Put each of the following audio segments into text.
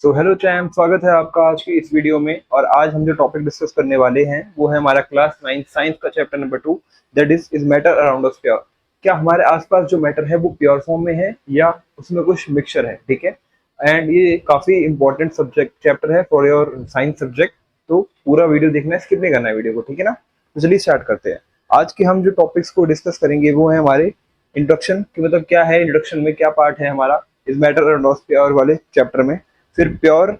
So hello charm, स्वागत है आपका आज की इस वीडियो में। और आज हम जो टॉपिक डिस्कस करने वाले हैं वो है हमारा क्लास 9 साइंस का chapter number 2, that is matter around us pure. क्या हमारे आसपास जो मैटर है वो प्योर फॉर्म में है या उसमें कुछ मिक्सचर है। ठीक है, एंड ये काफी इंपॉर्टेंट सब्जेक्ट चैप्टर है फॉर योर साइंस सब्जेक्ट। तो पूरा वीडियो देखना है, स्किप नहीं करना है वीडियो को, ठीक है ना। तो चलिए स्टार्ट करते हैं। आज के हम जो टॉपिक्स को डिस्कस करेंगे वो है हमारे इंट्रोडक्शन, कि मतलब क्या है इंट्रोडक्शन में, क्या पार्ट है हमारा इस मैटर अराउंड अस प्योर वाले चैप्टर में। फिर प्योर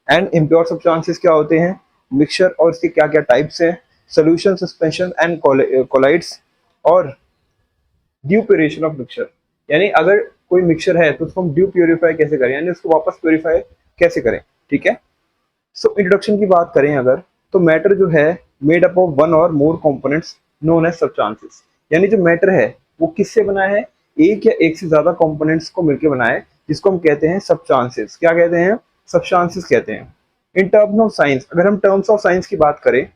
एंड इम्प्योर सब्सटेंसेस क्या होते हैं, मिक्सचर और इसके क्या क्या टाइप्स हैं, सोल्यूशन, सस्पेंशन एंड कोलाइड्स, और ड्यू प्योरेशन ऑफ मिक्सचर। यानी अगर कोई मिक्सचर है तो उसको हम ड्यू प्योरीफाई कैसे करें, यानी उसको वापस प्योरीफाई कैसे करें। ठीक है। सो इंट्रोडक्शन की बात करें अगर, तो मैटर जो है मेड अप ऑफ वन और more components known as substances. यानी जो मैटर है वो किससे बना है, एक या एक से ज्यादा कंपोनेंट्स को मिलकर बना है, जिसको हम कहते हैं सब्सटेंसेस। क्या कहते हैं, सब्सटेंसेस कहते हैं। इन टर्म्स ऑफ साइंस, अगर हम टर्म्स ऑफ साइंस की बात करें,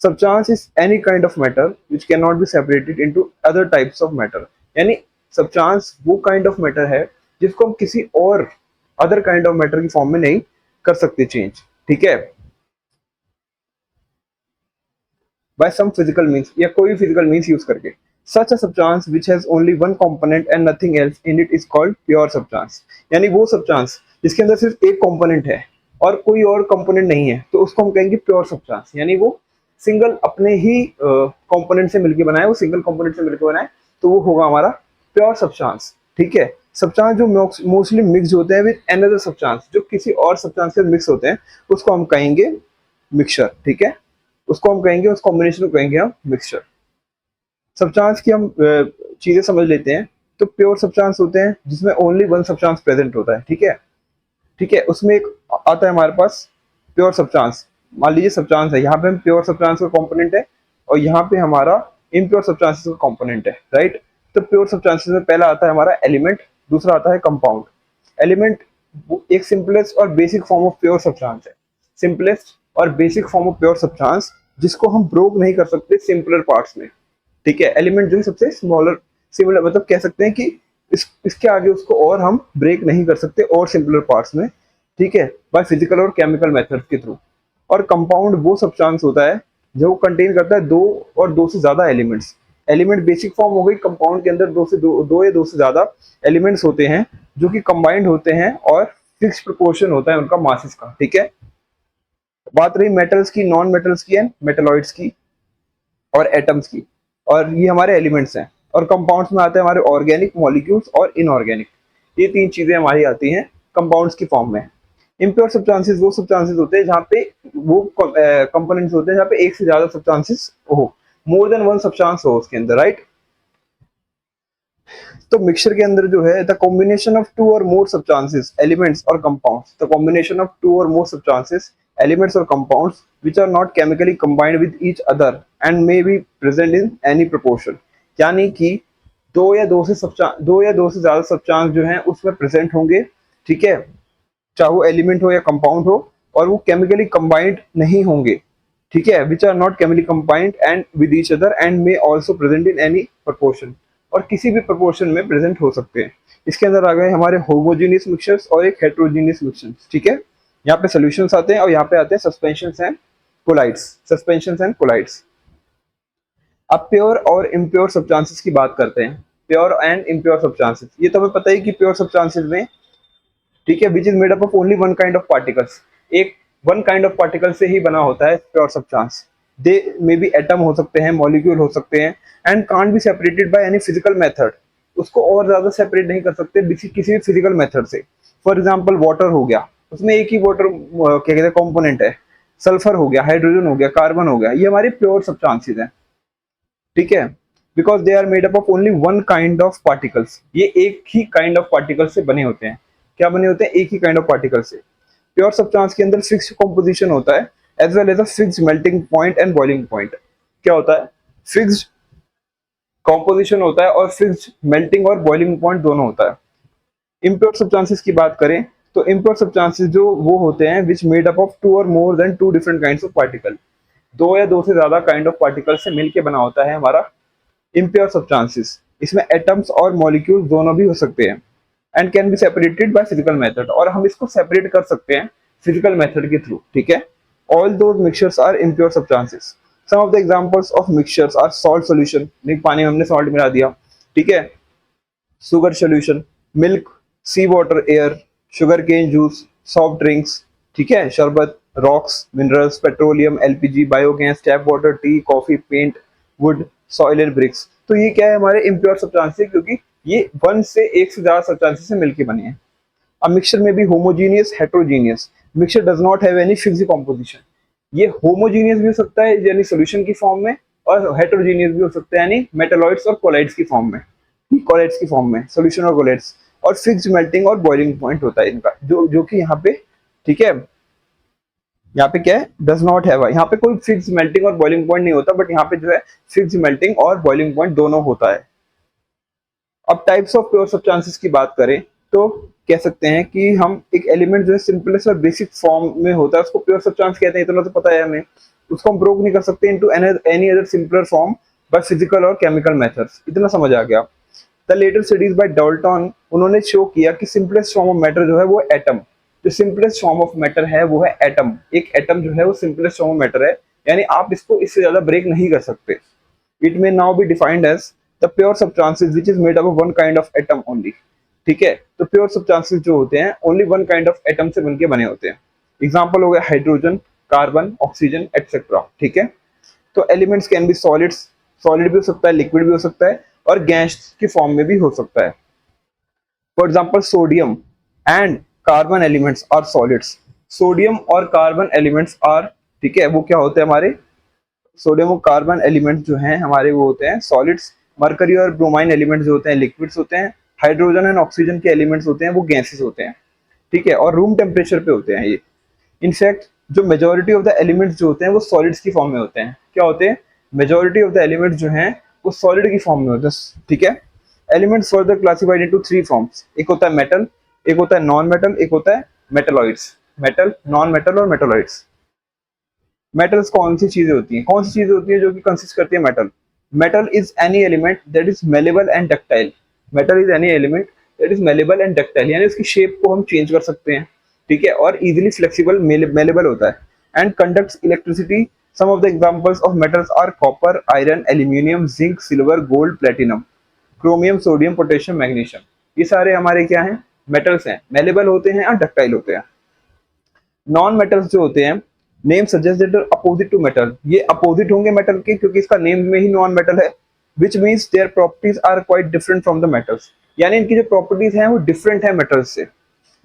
substance is any kind of matter which can not be separated into other types of matter. यानी सब्सटेंस वो काइंड ऑफ मैटर है जिसको हम किसी और अदर काइंड ऑफ मैटर की फॉर्म में नहीं कर सकते चेंज। ठीक है, बाय सम फिजिकल मींस, या कोई फिजिकल मींस यूज करके। Such a substance which has only one component and nothing else in it is called pure substance. यानी वो सब्सटेंस जिसके अंदर सिर्फ एक कंपोनेंट है और कोई और कंपोनेंट नहीं है, तो उसको हम कहेंगे प्योर सब्सटेंस। यानी वो सिंगल अपने ही कंपोनेंट से मिलकर बनाए, वो सिंगल कंपोनेंट से मिलकर बनाए, तो वो होगा हमारा प्योर सब्सटेंस। ठीक है। सब्सटेंस जो मोस्टली मिक्स होते हैं विद अनदर सब्सटेंस, जो किसी और सब्सटेंस से मिक्स होते हैं, उसको हम कहेंगे मिक्सचर। ठीक है, उसको हम कहेंगे, उस कॉम्बिनेशन को कहेंगे हम मिक्सचर। सब्सटेंस की हम चीजें समझ लेते हैं। तो प्योर सब्सटेंस होते हैं जिसमें ओनली वन सब्सटेंस प्रेजेंट होता है। ठीक है, ठीक है। उसमें एक आता है हमारे पास प्योर सब्सटेंस। मान लीजिए सब्सटेंस है, यहाँ पे हम प्योर सब्सटेंस का कंपोनेंट है और यहाँ पे हमारा इम्प्योर सब्सटेंस का कंपोनेंट है, राइट। तो प्योर सब्सटेंसेस में पहला आता है हमारा एलिमेंट, दूसरा आता है कंपाउंड। एलिमेंट एक सिंपलेस्ट और basic form of pure substance है, सिंपलेस्ट और basic form of pure substance, जिसको हम ब्रोक नहीं कर सकते सिंपलर पार्ट्स में। ठीक है, एलिमेंट जो है सबसे स्मॉलर, सिमिलर, मतलब कह सकते हैं कि इसके आगे उसको और हम ब्रेक नहीं कर सकते और सिंपलर पार्ट्स में। ठीक है, बाय फिजिकल और केमिकल मेथड्स के थ्रू। और कंपाउंड वो सब्सटेंस होता है जो कंटेन करता है दो और दो से ज्यादा एलिमेंट्स। एलिमेंट बेसिक फॉर्म हो गई, कंपाउंड के अंदर दो या दो से ज्यादा एलिमेंट्स होते हैं जो कि कंबाइंड होते हैं और फिक्स प्रोपोर्शन होता है उनका मासेस का। ठीक है, बात रही मेटल्स की, नॉन मेटल्स की एंड मेटेलॉइड्स की और एटम्स की, और ये हमारे एलिमेंट्स हैं। और कंपाउंड्स में आते हैं हमारे ऑर्गेनिक मॉलिक्यूल्स और इनऑर्गेनिक। ये तीन चीजें हमारी आती हैं कंपाउंड्स की फॉर्म में। इम्प्योर सब्सटेंसेस वो सब्सटेंसेस होते हैं जहाँ पे वो कंपोनेंट्स होते हैं जहाँ पे एक से ज्यादा सब्सटेंसेस हो, मोर देन वन सब्सटेंस हो उसके अंदर, राइट। तो मिक्सचर के अंदर जो है, द कॉम्बिनेशन ऑफ टू और मोर सब्सटेंसेस, एलिमेंट्स और compounds, the combination of two और मोर सब्सटेंसेस, एलिमेंट्स और compounds which are not chemically combined with each other and may be present in any proportion। यानी कि दो या दो से ज्यादा सब्सटेंस जो हैं उसमें प्रेजेंट होंगे। ठीक है, चाहे वो एलिमेंट हो या कंपाउंड हो, और वो केमिकली कंबाइंड नहीं होंगे। ठीक है, which are not chemically combined and with each other and may also present in any proportion, और किसी भी प्रोपोर्शन में प्रेजेंट हो सकते हैं। इसके अंदर आ गए हमारे होमोजेनियस मिक्सचर्स और एक हेट्रोजेनियस मिक्सचर्स। ठीक है, यहाँ पे सॉल्यूशंस आते हैं और यहाँ पे आते हैं suspensions and colloids, suspensions and colloids. अब प्योर और इम्प्योर सब्सटेंसेस की बात करते हैं। प्योर एंड इम्प्योर सब्सटेंसेस, ये तो हमें पता है कि प्योर सब्सटेंसेस में, ठीक है, which is made up of only one kind of particles. एक वन काइंड ऑफ पार्टिकल से ही बना होता है pure substance. They may be atom हो सकते हैं, मॉलिक्यूल हो सकते हैं, and can't be separated by any physical method. उसको और ज्यादा सेपरेट नहीं कर सकते किसी भी फिजिकल मेथड से। फॉर एग्जाम्पल वाटर हो गया, उसमें एक ही वाटर क्या कहते हैं कॉम्पोनेंट है। सल्फर हो गया, हाइड्रोजन हो गया, कार्बन हो गया, ये हमारे प्योर सब्सटेंसेस हैं। ठीक है, because they are made up of only one kind of particles. ये एक ही काइंड ऑफ पार्टिकल से बने होते हैं। क्या बने होते हैं, एक ही काइंड ऑफ पार्टिकल से। प्योर सब्सटेंस के अंदर फिक्स्ड कॉम्पोजिशन होता है as well as a fixed melting point and boiling point. क्या होता है, फिक्स्ड कॉम्पोजिशन होता है और फिक्स्ड मेल्टिंग और बॉइलिंग पॉइंट दोनों होता है। इम्प्योर सब्सटेंसेस की बात करें तो इम्प्योर सब्सटेंसेस जो वो होते हैं which made up of two और more than two different kinds of particle. दो या दो से ज्यादा काइंड ऑफ पार्टिकल से मिलके बना होता है हमारा इम्प्योर सब्सटेंसेस। इसमें एटम्स और मॉलिक्यूल दोनों भी हो सकते हैं। And can be separated by physical method, और हम इसको सेपरेट कर सकते हैं फिजिकल मेथड के थ्रू, ठीक है। All those mixtures are impure substances. Some of the examples of mixtures are salt solution, पानी में हमने सॉल्ट मिला दिया, ठीक है, sugar solution, milk, sea water, air, sugar cane juice, soft drinks, ठीक है, शरबत, rocks, minerals, petroleum, LPG, biogas, tap water, tea, coffee, paint, wood, soil and bricks. तो ये क्या है, हमारे इम्प्योर सब्सटेंसेस, क्योंकि ये वन से एक से ज्यादा सब्सटेंसेस से मिलकर बने हैं। A mixture may be homogeneous, heterogeneous. Mixture does not have any fixed composition. ये होमोजीनियस भी हो सकता है यानी सॉल्यूशन की फॉर्म में, और हेटेरोजीनियस भी हो सकता है यानी मेटालॉइड्स और कोलाइड्स की फॉर्म में, कोलाइड्स की फॉर्म में, सॉल्यूशन और कोलाइड्स। और फिक्स्ड मेल्टिंग और बॉइलिंग पॉइंट होता है इनका, जो कि यहाँ पे, ठीक है, यहाँ पे क्या है, डज नॉट हैव, यहाँ पे कोई फिक्स्ड मेल्टिंग और बॉइलिंग पॉइंट नहीं होता, बट यहाँ पे जो है फिक्स्ड मेल्टिंग और बॉइलिंग पॉइंट दोनों होता है। अब टाइप्स ऑफ प्योर सब्सटेंसेस की बात करें तो कह सकते हैं कि हम एक एलिमेंट जो है सिंपलेस्ट और बेसिक फॉर्म में होता है उसको प्योर सब्सटेंस कहते हैं, इतना तो पता है हमें। उसको हम ब्रोक नहीं कर सकते into any other simpler form by physical और केमिकल मेथड्स, इतना समझ आ गया। The latter studies by Dalton, उन्होंने शो किया कि सिंपलेस्ट फॉर्म ऑफ मैटर जो है वो एटम, जो सिंपलेस्ट फॉर्म ऑफ मैटर है वो है एटम। एक एटम जो है वो सिंपलेस्ट फॉर्म ऑफ मैटर है, यानी आप इसको इससे ज्यादा ब्रेक नहीं कर सकते। It may now be defined as the pure substances which is made up of one kind of atom only, ठीक है। तो प्योर सब्सटेंसेस जो होते हैं only one kind of atom से बनके बने होते हैं। एग्जांपल हो गया हाइड्रोजन, कार्बन, ऑक्सीजन एटसेट्रा, ठीक है। तो elements can be solids, solid भी हो सकता है, लिक्विड भी हो सकता है, और गैस की फॉर्म में भी हो सकता है। For example sodium and carbon elements are solids. Sodium और कार्बन एलिमेंट्स आर, ठीक है, वो क्या होते हैं हमारे, सोडियम और कार्बन एलिमेंट्स जो हैं हमारे वो होते हैं सॉलिड्स। मरकरी और ब्रोमाइन एलिमेंट्स जो होते हैं लिक्विड्स होते हैं। हाइड्रोजन एंड ऑक्सीजन के एलिमेंट्स होते हैं वो गैसेस होते हैं, ठीक है, और रूम टेम्परेचर पे होते हैं ये। इनफैक्ट जो मेजोरिटी ऑफ द एलिमेंट्स जो होते हैं वो सॉलिड्स की फॉर्म में होते हैं। क्या होते हैं, मेजोरिटी ऑफ द एलिमेंट्स जो हैं वो सॉलिड की फॉर्म में होते हैं, ठीक है। Elements further classified into three forms, एक होता है मेटल, एक होता है नॉन मेटल, एक होता है मेटलॉइड्स। मेटल, नॉन मेटल और मेटलॉइड्स। मेटल्स कौन सी चीजें होती हैं, कौन सी चीजें होती है जो कि कंसिस्ट करती है metal. Metal is any element that is malleable and ductile. Metal is any element that is malleable and ductile, यानी उसकी शेप को हम चेंज कर सकते हैं, ठीक है, और इजीली फ्लेक्सिबल मेलेबल होता है। And conducts electricity. Some of the examples of metals are copper, iron, aluminium, zinc, silver, gold, platinum, chromium, sodium, potassium, magnesium. ये सारे हमारे क्या हैं, मेटल्स हैं, मेलेबल होते हैं और डक्टाइल होते हैं। नॉन मेटल्स जो होते हैं, name suggest that opposite to metal, ये अपोजिट होंगे मेटल के क्योंकि इसका नेम में ही नॉन मेटल है। Which means their properties are quite different from the metals, यानी इनकी जो प्रॉपर्टीज हैं वो डिफरेंट है मेटल्स से।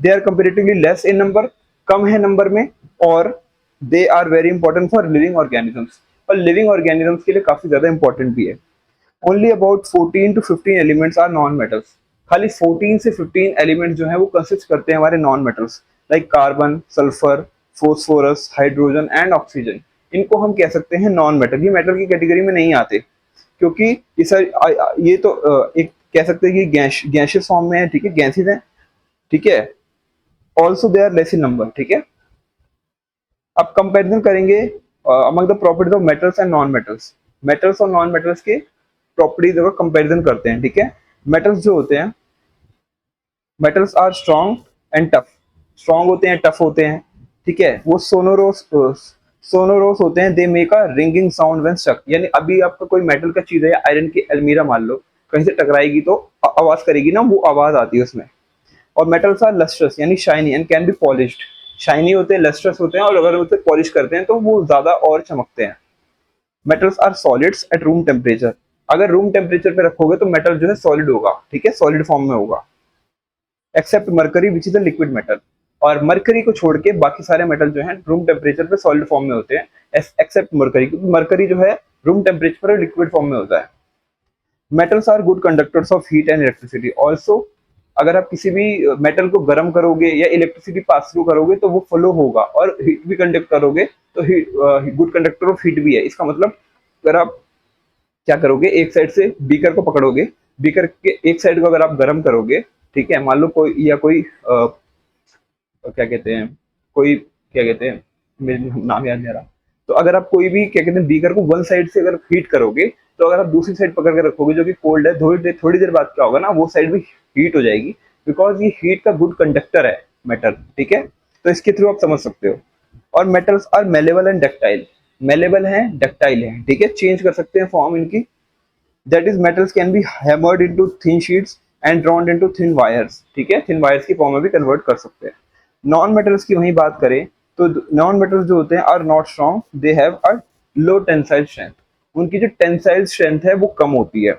They are comparatively less in number, कम है नंबर में, और they are very important for living organisms, और लिविंग ऑर्गेनिजम्स के लिए काफी ज्यादा इंपॉर्टेंट भी है। Only about 14 to 15 elements are non metals, खाली 14 से 15 एलिमेंट्स जो है वो कंसिस्ट करते हैं हमारे non metals, like carbon, sulphur, phosphorus, hydrogen and oxygen. इनको हम कह सकते हैं नॉन मेटल, ये मेटल की कैटेगरी में नहीं आते क्योंकि ये तो एक कह सकते हैं कि गैसियस फॉर्म में है, ठीक है, गैसेस हैं, ठीक है। Also they are less in number, ठीक है। अब कंपैरिजन करेंगे among the properties of metals and non metals. Metals और नॉन मेटल्स के प्रॉपर्टीज का कंपैरिजन करते हैं, ठीक है। मेटल्स जो होते हैं, metals are strong and tough, strong होते हैं, टफ होते हैं, ठीक है। वो सोनोरोस होते हैं, they make a ringing sound when struck, यानी अभी आपका कोई मेटल का चीज है या आयरन की अलमीरा मान लो, कहीं से टकराएगी तो आवाज करेगी ना, वो आवाज आती है उसमें। और मेटल्स आर लस्ट्रस यानी shiny and can be polished, shiny होते हैं, लस्ट्रस होते हैं, और अगर उसे पॉलिश करते हैं तो वो ज्यादा और चमकते हैं। Metals are solids at room temperature, अगर रूम टेम्परेचर पे रखोगे तो मेटल जो है सॉलिड होगा, ठीक है, सॉलिड फॉर्म में होगा। Except mercury which is a liquid metal, और मरकरी को छोड़ के बाकी सारे मेटल जो हैं रूम टेम्परेचर पे सॉलिड फॉर्म में होते हैं, एक्सेप्ट मरकरी, क्योंकि मरकरी जो है रूम टेम्परेचर पर लिक्विड फॉर्म में होता है। Metals are good conductors of heat and electricity also, अगर आप किसी भी मेटल को गर्म करोगे या इलेक्ट्रिसिटी पास थ्रू करोगे तो वो फ्लो होगा, और हीट भी कंडक्ट करोगे तो गुड कंडक्टर ऑफ हीट भी है। इसका मतलब अगर आप क्या करोगे, एक साइड से बीकर को पकड़ोगे, बीकर के एक साइड को अगर आप गर्म करोगे, ठीक है, मान लो कोई या कोई क्या कहते हैं, कोई क्या कहते हैं, मेरे नाम याद नहीं आ रहा। तो अगर आप कोई भी क्या कहते हैं बीकर को वन साइड से अगर हीट करोगे, तो अगर आप दूसरी साइड पकड़ के रखोगे जो कि कोल्ड है, थोड़ी देर बाद क्या होगा ना, वो साइड भी हीट हो जाएगी, बिकॉज ये हीट का गुड कंडक्टर है मेटल, ठीक है, तो इसके थ्रू आप समझ सकते हो। और metals are malleable and ductile, malleable है, डक्टाइल है, ठीक है, चेंज कर सकते हैं फॉर्म इनकी। That is metals can be hammered into thin sheets and drawn into thin wires, ठीक है, थिन वायर्स की फॉर्म में भी कन्वर्ट कर सकते हैं। नॉन मेटल्स की वहीं बात करें तो नॉन मेटल्स जो होते हैं are not strong, they have a low tensile strength, उनकी जो टेंसाइल स्ट्रेंथ है वो कम होती है।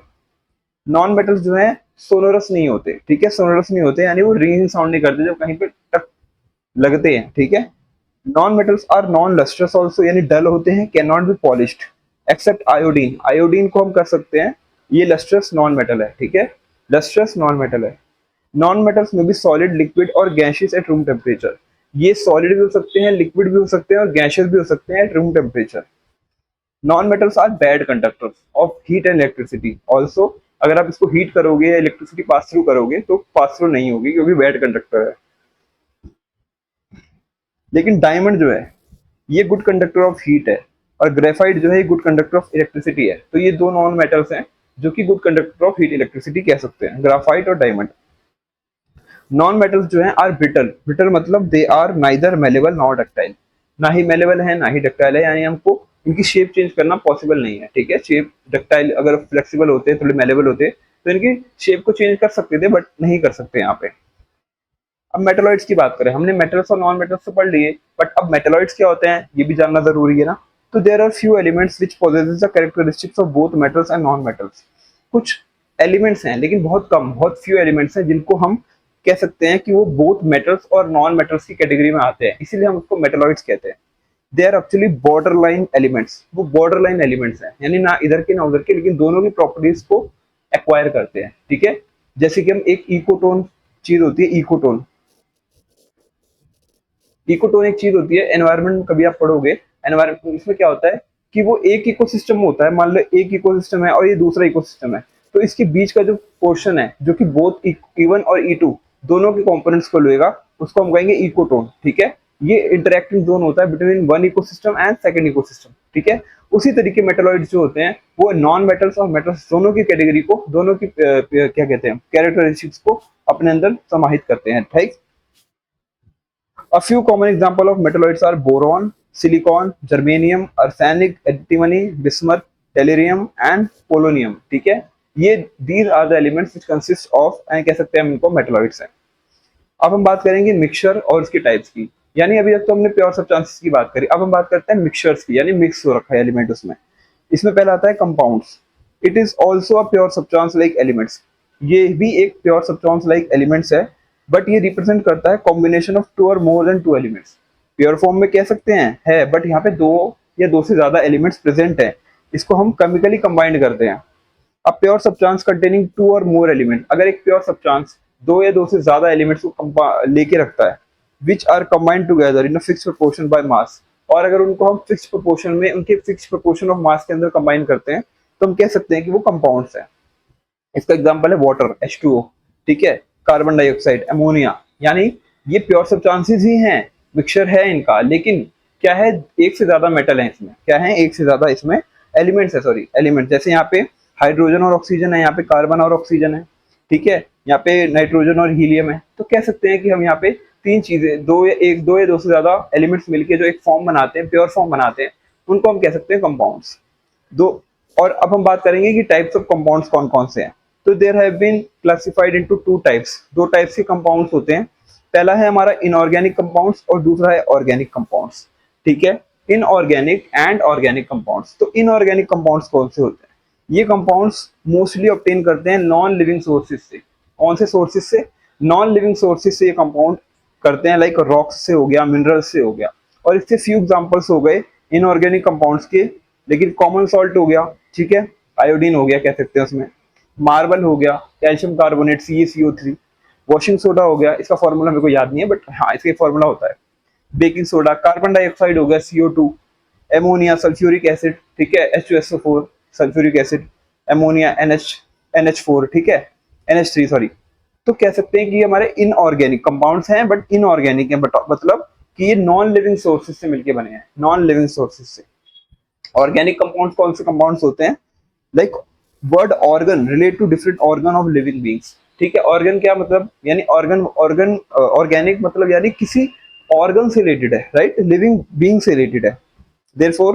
नॉन मेटल्स जो है सोनोरस नहीं होते, ठीक है, सोनोरस नहीं होते यानी वो रिंगिंग साउंड नहीं करते जब कहीं पे टक लगते हैं, ठीक है। Non metals are non lustrous also, यानी डल होते हैं, can not be polished except iodine, iodine को हम कर सकते हैं, ये लस्ट्रस नॉन मेटल है, ठीक है, लस्ट्रस नॉन मेटल है। नॉन मेटल्स में भी सॉलिड, लिक्विड और गैशियस एट रूम टेम्परेचर, ये सॉलिड भी हो सकते हैं, लिक्विड भी हो सकते हैं और गैशियस भी हो सकते हैं at room temperature. Non metals are bad conductors of heat and electricity also, अगर आप इसको हीट करोगे या इलेक्ट्रिसिटी पास थ्रू करोगे तो पास थ्रू नहीं होगी क्योंकि बैड कंडक्टर है। लेकिन डायमंड जो है ये गुड कंडक्टर ऑफ हीट है, और ग्रेफाइट जो है गुड कंडक्टर ऑफ इलेक्ट्रिसिटी है, तो ये दो नॉन मेटल्स हैं जो कि good conductor of heat electricity कह सकते हैं, ग्राफाइट और डायमंड। नॉन मेटल्स जो है आर ब्रिटल, ब्रिटल मतलब they are neither malleable nor ductile, ना ही मेलेबल है ना ही डक्टाइल है, यानी हमको इनकी शेप चेंज करना पॉसिबल नहीं है, ठीक है। शेप डक्टाइल अगर फ्लेक्सिबल होते थोड़े मेलेबल होते तो इनकी शेप को चेंज कर सकते थे, बट नहीं कर सकते यहाँ पे। अब मेटलॉइड्स की बात करें, हमने मेटल्स और नॉन मेटल्स तो पढ़ लिए, बट अब मेटलॉइड्स क्या होते हैं ये भी जानना जरूरी है ना। तो there are few elements which possesses the characteristics of both metals and non metals, कुछ एलिमेंट्स हैं लेकिन बहुत कम, बहुत फ्यू एलिमेंट्स हैं जिनको हम कह सकते हैं कि वो बोथ मेटल्स और नॉन मेटल्स की कैटेगरी में आते हैं, इसीलिए हम उसको मेटलॉइड्स कहते हैं। They are actually border line elements, वो बॉर्डर लाइन एलिमेंट्स हैं, यानी ना इधर के ना उधर के, लेकिन दोनों की प्रॉपर्टीज को एक्वायर करते हैं, ठीक है। जैसे कि हम एक इकोटोन चीज होती है, इकोटोन, इकोटोन एक चीज होती है, एनवायरनमेंट में कभी आप पढ़ोगे, एनवायरनमेंट इसमें क्या होता है कि वो एक इकोसिस्टम होता है, मान लो एक इकोसिस्टम है और ये दूसरा इकोसिस्टम है, तो इसके बीच का जो पोर्शन है जो कि बोथ E1 और E2 दोनों के कंपोनेंट्स को लेगा, उसको हम कहेंगे इकोटोन, ठीक है। ये इंटरेक्टिंग जोन होता है between one ecosystem and second ecosystem, ठीक है। उसी तरीके मेटलॉइड्स जो होते हैं वो नॉन मेटल्स और मेटल्स दोनों की कैटेगरी को, दोनों की क्या कहते हैं कैरेक्टरिस्टिक्स को अपने अंदर समाहित करते हैं, ठीक। A few common examples of metalloids are boron, silicon, germanium, arsenic, antimony, bismuth, tellurium and polonium, ठीक है। ये these are the elements which consist of, कह सकते हैं हम इनको मेटलॉइड्स हैं। अब हम बात करेंगे मिक्सचर और उसके टाइप्स की, यानी अभी तक तो हमने प्योर सब्सटेंसेस की बात करी, अब हम बात करते हैं मिक्सचर्स की, यानी मिक्स हो रखा है एलिमेंट उसमें। इसमें पहला आता है compounds, it is also a pure substance like elements, ये भी एक प्योर सब्सटेंस लाइक एलिमेंट्स है, बट ये रिप्रेजेंट करता है कॉम्बिनेशन ऑफ टू और more than two elements. Pure form में कह सकते हैं है, बट यहाँ पे दो या दो से ज्यादा एलिमेंट्स प्रेजेंट है, इसको हम केमिकली कंबाइंड करते हैं। अब प्योर सब्सटेंस कंटेनिंग टू और मोर एलिमेंट, अगर एक प्योर सब्सटेंस दो या दो से ज्यादा एलिमेंट्स को लेके रखता है, which are combined together in a fix proportion by mass, और अगर उनको हम फिक्स प्रोपोर्शन में उनके फिक्स प्रोपोर्शन ऑफ मास के अंदर कंबाइन करते हैं तो हम कह सकते हैं कि वो कंपाउंड्स हैं। इसका एग्जांपल है वाटर H2O, ठीक है, कार्बन डाइऑक्साइड, अमोनिया, यानी ये प्योर सब्सटेंसेस ही हैं, मिक्सचर है इनका, लेकिन क्या है एक से ज्यादा मेटल है इसमें, क्या है एक से ज्यादा इसमें एलिमेंट्स है, सॉरी एलिमेंट, जैसे यहाँ पे हाइड्रोजन और ऑक्सीजन है, यहाँ पे कार्बन और ऑक्सीजन है, ठीक है, यहाँ पे नाइट्रोजन और हीलियम है, तो कह सकते हैं कि हम यहाँ पे तीन चीजें, दो या दो से ज्यादा एलिमेंट्स मिलके जो एक फॉर्म बनाते हैं, प्योर फॉर्म बनाते हैं, उनको हम कह सकते हैं कंपाउंड्स। दो, और अब हम बात करेंगे कि टाइप्स ऑफ कंपाउंड्स कौन कौन से हैं। तो there have been classified into two types, दो टाइप्स के कंपाउंड्स होते हैं, पहला है हमारा इनऑर्गेनिक कंपाउंड्स और दूसरा है ऑर्गेनिक कंपाउंड्स, ठीक है, इनऑर्गेनिक एंड ऑर्गेनिक कंपाउंड्स। तो इनऑर्गेनिक कंपाउंड्स कौन से होते हैं, ये कंपाउंड्स मोस्टली ऑब्टेन करते हैं नॉन लिविंग सोर्सेज से, कौन से सोर्सेज से, नॉन लिविंग सोर्सेज से ये कंपाउंड करते हैं, लाइक रॉक्स से हो गया, मिनरल्स से हो गया, और इससे फ्यू एग्जांपल्स हो गए इनऑर्गेनिक कंपाउंड्स के, लेकिन कॉमन सॉल्ट हो गया, ठीक है, आयोडीन हो गया कह सकते हैं उसमें, मार्बल हो गया, calcium carbonate CaCO3, washing soda हो गया, इसका फॉर्मूला मेरे को याद नहीं है बट हाँ इसका फॉर्मूला होता है, बेकिंग सोडा, कार्बन डाइऑक्साइड हो गया CO2, एमोनिया, सल्फ्यूरिक एसिड, ठीक है, H2SO4 sulphuric acid, ammonia NH4, ठीक है, NH3 सॉरी। तो कह सकते हैं कि ये हमारे इनऑर्गेनिक कंपाउंड्स हैं, बट इनऑर्गेनिक हैं, बट मतलब कि ये नॉन लिविंग सोर्सेज से मिलके बने हैं, नॉन लिविंग सोर्सेज से। ऑर्गेनिक कंपाउंड्स कौन से कंपाउंड्स होते हैं, like word organ relate to different organ of living beings, ठीक है, ऑर्गन क्या मतलब, यानी ऑर्गन, ऑर्गेनिक मतलब यानी किसी ऑर्गन से रिलेटेड है, राइट, लिविंग बीइंग से रिलेटेड है। Therefore,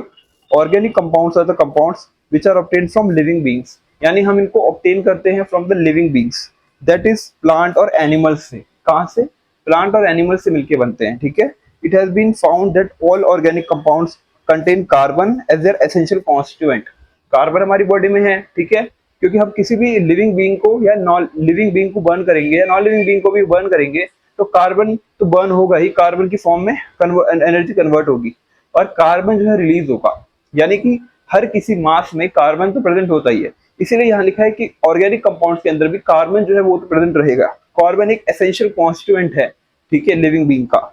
organic compounds are the compounds which are obtained from living beings. यानी हम इनको obtain करते हैं from the living beings. That is plant और animals से। कहाँ से? Plant और animals से मिलके बनते हैं, ठीक है। It has been found that all organic compounds contain carbon as their essential constituent. Carbon हमारी बॉडी में है, ठीक है, क्योंकि हम किसी भी लिविंग बीइंग को या नॉन लिविंग बीइंग को बर्न करेंगे या नॉन लिविंग बीइंग को भी बर्न करेंगे तो कार्बन तो बर्न होगा ही, कार्बन की फॉर्म में एनर्जी कन्वर्ट होगी और कार्बन जो है रिलीज होगा। यानी कि हर किसी मास में कार्बन तो प्रेजेंट होता ही है, इसीलिए यहाँ लिखा है कि ऑर्गेनिक कंपाउंड्स के अंदर भी कार्बन जो है वो तो प्रेजेंट रहेगा। कार्बन एक एसेंशियल कॉन्स्टिट्यूएंट है, ठीक है, लिविंग बीइंग का।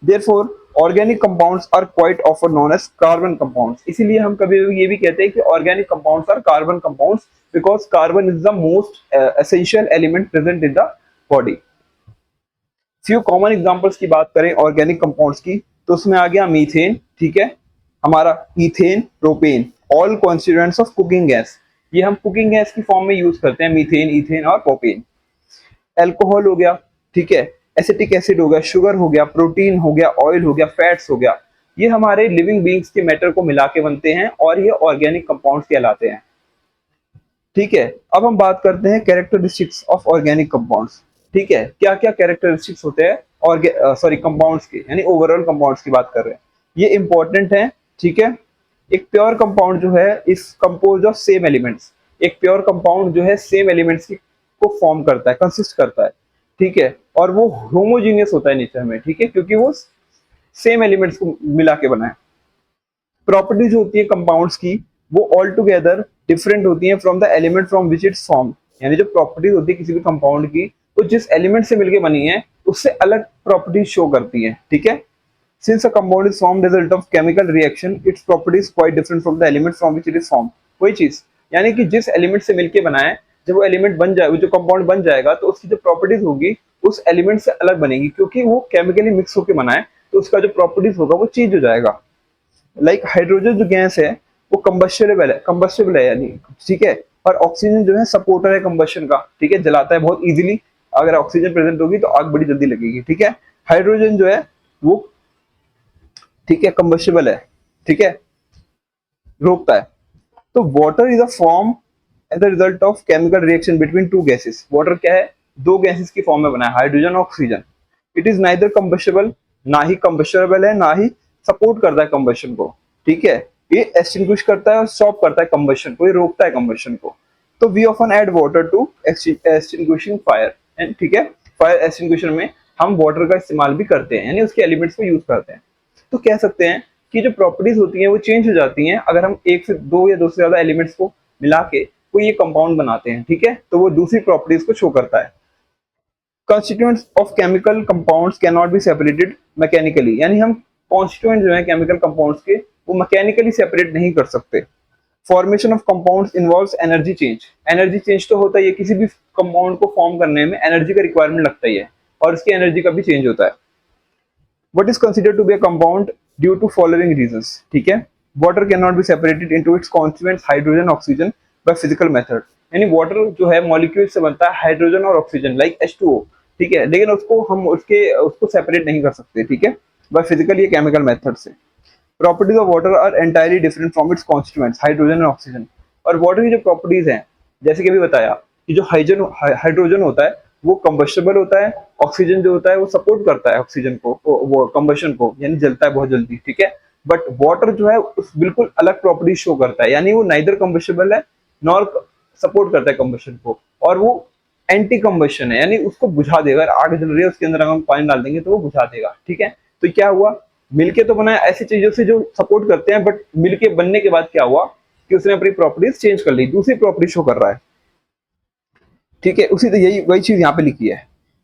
Therefore, organic compounds are quite often known as carbon compounds. इसीलिए हम कभी ये भी कहते हैं कि organic compounds are carbon compounds because carbon is the most essential element present in the body. Few common examples की बात करें ऑर्गेनिक कंपाउंड्स की तो उसमें आ गया मीथेन, ठीक है, हमारा ethane, propane, all constituents of cooking gas. ये हम कुकिंग गैस की फॉर्म में यूज करते हैं, मीथेन, इथेन और प्रोपेन। एल्कोहल हो गया, ठीक है, एसिटिक एसिड हो गया, शुगर हो गया, प्रोटीन हो गया, ऑयल हो गया, फैट्स हो गया, ये हमारे लिविंग बीइंग्स के मैटर को मिला के बनते हैं और ये ऑर्गेनिक कंपाउंड्स कहलाते हैं, ठीक है। अब हम बात करते हैं कैरेक्टरिस्टिक्स ऑफ ऑर्गेनिक कंपाउंड्स, ठीक है, क्या क्या कैरेक्टरिस्टिक्स होते हैं और सॉरी कंपाउंड्स के, यानी ओवरऑल कंपाउंड्स की बात कर रहे हैं, ये इंपॉर्टेंट है, ठीक है। एक प्योर कंपाउंड जो है इस कंपोज ऑफ सेम एलिमेंट्स, एक प्योर कंपाउंड जो है सेम एलिमेंट्स की को फॉर्म करता है, कंसिस्ट करता है, ठीक है, और वो होमोजीनियस होता है नेचर में, ठीक है, क्योंकि वो सेम एलिमेंट्स को मिला के बना है। प्रॉपर्टीज होती है कंपाउंड्स की वो ऑल टुगेदर डिफरेंट होती हैं from the element from which it's form, यानी जो प्रॉपर्टीज होती है किसी भी कंपाउंड की वो जिस एलिमेंट से मिलके बनी है उससे अलग प्रॉपर्टीज शो करती हैं, ठीक है। Since a compound is formed as a result of chemical reaction, its properties quite different from the element from which it is formed. वही चीज, यानी कि जिस एलिमेंट से मिलके बना है जब वो एलिमेंट बन जाए, वो जो कंपाउंड बन जाएगा तो उसकी जो प्रॉपर्टीज होगी उस एलिमेंट से अलग बनेगी, क्योंकि वो केमिकली मिक्स होके बना है तो उसका जो प्रॉपर्टीज होगा वो चेंज हो जाएगा। लाइक हाइड्रोजन जो गैस है वो कंबस्टेबल है यानी, ठीक है, और ऑक्सीजन जो है सपोर्टर है कंबशन का, ठीक है, जलाता है बहुत इजीली। अगर ऑक्सीजन प्रेजेंट होगी तो आग बड़ी जल्दी लगेगी, ठीक है। हाइड्रोजन जो है वो, ठीक है, कंबस्टेबल है, ठीक है, रोकता है। तो water is a form as a result of chemical reaction between two gases. Water क्या है, दो गैसेस की फॉर्म में बना है, हाइड्रोजन और oxygen. It is neither combustible, ना ही कंबस्टेबल है ना ही सपोर्ट करता है कंबशन को, ठीक है, ये एक्सटिंग्विश करता है और स्टॉप करता है कंबशन को, ये रोकता है कंबशन को। तो we often add water to extinguishing fire, and ठीक है, फायर एक्सटिंग्विशन में हम वाटर का इस्तेमाल भी करते हैं, यानी उसके एलिमेंट्स को यूज करते हैं। तो कह सकते हैं कि जो प्रॉपर्टीज होती हैं वो चेंज हो जाती हैं अगर हम एक से दो या दो से ज्यादा एलिमेंट्स को मिला के कोई ये कंपाउंड बनाते हैं, ठीक है, तो वो दूसरी प्रॉपर्टीज को शो करता है। Constituents of chemical compounds can not be separated mechanically, यानी हम कॉन्स्टिट्यूएंट जो है केमिकल कंपाउंड्स के वो मैकेनिकली सेपरेट नहीं कर सकते। Formation of compounds involves energy change, energy change तो होता ही है, किसी भी कंपाउंड को फॉर्म करने में एनर्जी का रिक्वायरमेंट लगता ही है और उसकी एनर्जी का भी चेंज होता है। What is considered to be a compound due to following reasons, ठीक है। Water cannot be separated into its constituents hydrogen, oxygen by physical method, यानी वाटर जो है मॉलिक्यूल से बनता है हाइड्रोजन और ऑक्सीजन लाइक H2O, ठीक है, लेकिन उसको हम उसको सेपरेट नहीं कर सकते, ठीक है, बाय फिजिकल या केमिकल मेथड से। Properties of water are entirely different from its constituents hydrogen and oxygen. और वाटर की जो प्रॉपर्टीज हैं जैसे कि अभी बताया कि जो हाइड्रोजन होता है वो कंबस्टेबल होता है, ऑक्सीजन जो होता है वो सपोर्ट करता है ऑक्सीजन को, वो कंबशन को, यानी जलता है बहुत जल्दी, ठीक है। बट वाटर जो है उस बिल्कुल अलग प्रॉपर्टी शो करता है, यानी वो नाइदर कंबस्टेबल है नॉर सपोर्ट करता है कंबशन को, और वो एंटी कंबशन है, यानी उसको बुझा देगा। अगर आग जल रही है उसके अंदर हम पानी डाल देंगे तो वो बुझा देगा, ठीक है। तो क्या हुआ, मिलके तो बना ऐसी चीजों से जो सपोर्ट करते हैं, बट मिलके बनने के बाद क्या हुआ कि उसने अपनी प्रॉपर्टीज चेंज कर ली, दूसरी प्रॉपर्टी शो कर रहा है, ठीक है। उसी यही वही चीज यहाँ पे लिखी है,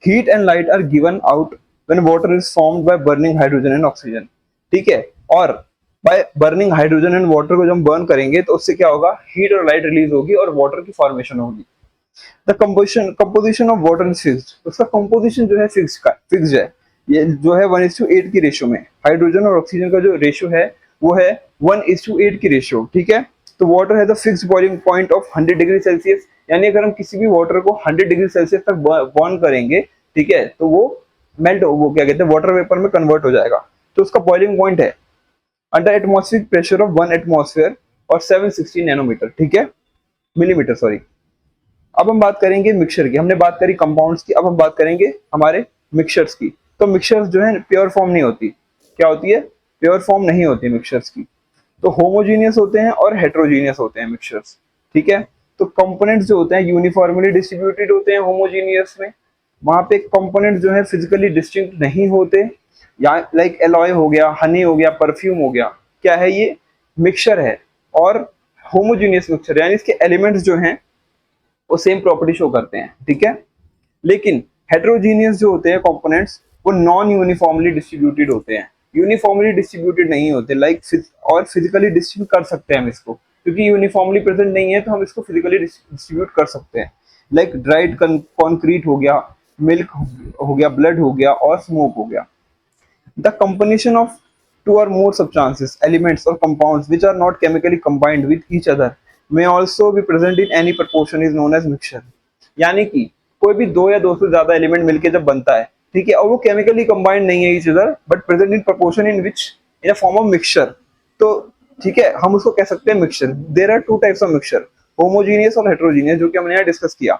heat and light are given out when water is formed by burning hydrogen and oxygen, ठीक है। और by burning hydrogen and water को जब हम बर्न करेंगे तो उससे क्या होगा, हीट और लाइट रिलीज होगी और वाटर की फॉर्मेशन होगी। The composition of water is fixed, उसका कंपोजिशन जो है फिक्स्ड है, ये जो है 1:8 की रेशियो में। हाइड्रोजन और ऑक्सीजन का जो रेशियो है वो है 1:8 की रेशियो, ठीक है। तो water has a fixed boiling point of 100 degree celsius, यानी अगर हम किसी भी वाटर को 100 डिग्री सेल्सियस तक बर्न करेंगे, ठीक है, तो वो मेल्ट, वो क्या कहते हैं, वाटर वेपर में कन्वर्ट हो जाएगा। तो उसका बॉइलिंग पॉइंट है under atmospheric pressure of 1 atmosphere और 760 नैनोमीटर, ठीक है, मिलीमीटर सॉरी। अब हम बात करेंगे मिक्सचर की, हमने बात करी कंपाउंड्स की, अब हम बात करेंगे हमारे मिक्सचर्स की। तो मिक्सचर्स जो है प्योर फॉर्म नहीं होती, क्या होती है, प्योर फॉर्म नहीं होती मिक्सचर्स की। तो होमोजीनियस होते हैं और हेट्रोजीनियस होते हैं मिक्सचर्स, ठीक है। तो कंपोनेंट्स जो होते हैं यूनिफॉर्मली डिस्ट्रीब्यूटेड होते हैं होमोजीनियस में, वहां पे कंपोनेंट जो है फिजिकली डिस्टिंक्ट नहीं होते, या लाइक एलॉय हो गया, हनी हो गया, परफ्यूम हो गया, क्या है ये, मिक्सचर है। और होमोजीनियस मिक्सचर यानी इसके एलिमेंट्स जो हैं वो सेम प्रॉपर्टी शो करते हैं, ठीक है। लेकिन हेट्रोजीनियस जो होते हैं कंपोनेंट्स वो नॉन यूनिफॉर्मली डिस्ट्रीब्यूटेड होते हैं, यूनिफॉर्मली डिस्ट्रीब्यूटेड नहीं होते, लाइक और फिजिकली डिस्ट्रीब्यूट कर सकते हैं हम इसको, क्योंकि यूनिफॉर्मली प्रेजेंट नहीं है तो हम इसको फिजिकली डिस्ट्रीब्यूट कर सकते हैं। लाइक ड्राइड कॉन्क्रीट हो गया, मिल्क हो गया, ब्लड हो गया और स्मोक हो गया। The combination of two or more substances, elements or compounds which are not chemically combined with each other may also be present in any proportion is known as mixture। यानी कि कोई भी दो या दो से ज्यादा एलिमेंट मिलके जब बनता है, ठीक है, और वो केमिकली कंबाइंड नहीं है each other but present in proportion in which in a form of mixture, तो ठीक है, हम उसको कह सकते हैं mixture. There are two types of mixture, homogeneous और हेट्रोजीनियस, जो कि हमने यहाँ डिस्कस किया।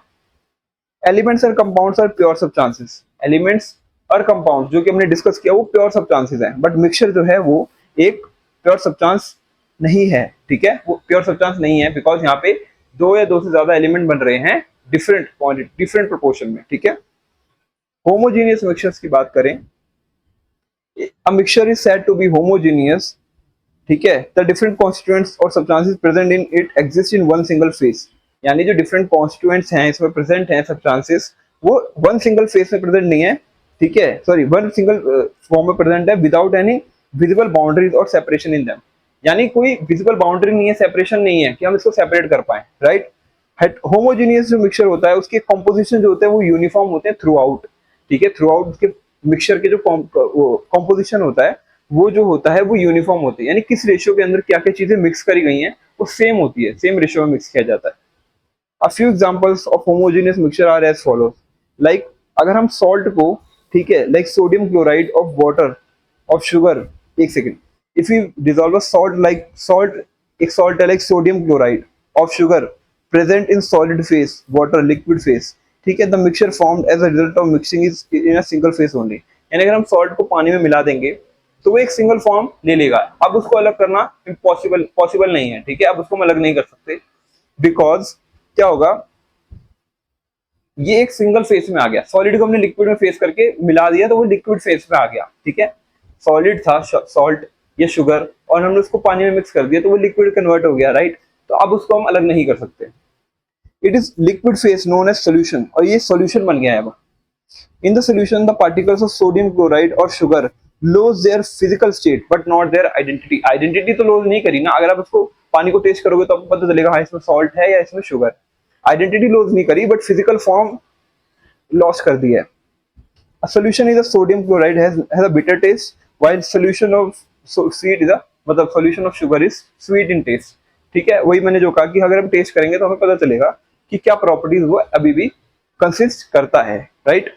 एलिमेंट्स और compounds are pure substances, elements और कंपाउंड जो कि हमने डिस्कस किया वो प्योर सब्सटेंसेस हैं, बट मिक्सचर जो है वो एक प्योर सब्सटेंस नहीं है, ठीक है, वो प्योर सब्सटेंस नहीं है, बिकॉज यहाँ पे दो या दो से ज्यादा एलिमेंट बन रहे हैं डिफरेंट क्वांटिटी, डिफरेंट प्रोपोर्शन में, ठीक है। होमोजीनियस मिक्सचर्स की बात करें, a mixture is said to be homogeneous, ठीक है, द डिफरेंट कॉन्स्टिट्यूएंट्स और substances present in it exist in one single phase, यानी जो डिफरेंट कॉन्स्टिट्यूएंट्स हैं इसमें प्रेजेंट हैं सब्सटेंसेस, वो वन सिंगल फेज में प्रेजेंट नहीं है, ठीक है, सॉरी वन सिंगल फॉर्म में प्रेजेंट है विदाउट एनी विजिबल बाउंड्रीज और सेपरेशन इन देम, यानी कोई विजिबल बाउंड्री नहीं है, सेपरेशन नहीं है कि हम इसको सेपरेट कर पाए, राइट। होमोजीनियस जो मिक्सचर होता है उसके कंपोजिशन जो होते हैं वो यूनिफॉर्म होते हैं थ्रू आउट, ठीक है, थ्रू आउट उसके मिक्सचर के जो कंपोजिशन होता है वो जो होता है वो यूनिफॉर्म होते हैं, यानी किस रेशियो के अंदर क्या क्या चीजें मिक्स करी गई हैं वो सेम होती है, सेम रेशियो में मिक्स किया जाता है। A few examples of homogeneous mixture are as follows, like अगर हम सॉल्ट को, ठीक है, like sodium chloride of water of sugar, एक second, if we dissolve a salt like salt, एक salt है like sodium chloride of sugar present in solid phase water liquid phase, ठीक है, the mixture formed as a result of mixing is in a single phase only, यानी अगर हम salt को पानी में मिला देंगे तो वो एक सिंगल फॉर्म ले लेगा, अब उसको अलग करना पॉसिबल नहीं है, ठीक है, अब उसको हम अलग नहीं कर सकते, बिकॉज क्या होगा, ये एक सिंगल फेस में आ गया, सॉलिड को हमने लिक्विड में फेस करके मिला दिया तो वो लिक्विड फेस में आ गया, ठीक है, सॉलिड था सॉल्ट या शुगर और हमने उसको पानी में मिक्स कर दिया तो वो लिक्विड कन्वर्ट हो गया, राइट, तो अब उसको हम अलग नहीं कर सकते। It is liquid phase known as solution, और ये सोल्यूशन बन गया है अब। In the solution the particles of sodium chloride और sugar lose their physical state but not their identity, identity तो लॉस नहीं करी ना, अगर आप उसको पानी को टेस्ट करोगे तो आपको पता चलेगा हाँ इसमें सॉल्ट है या इसमें शुगर, आइडेंटिटी लॉस नहीं करी बट फिजिकल फॉर्म लॉस कर दी है। A solution is a sodium chloride has a bitter taste while solution of sweet is a, मतलब solution of sugar is sweet in taste, ठीक है, वही मैंने जो कहा कि अगर हम टेस्ट करेंगे तो हमें पता चलेगा कि क्या प्रॉपर्टीज वो अभी भी कंसिस्ट करता है, राइट।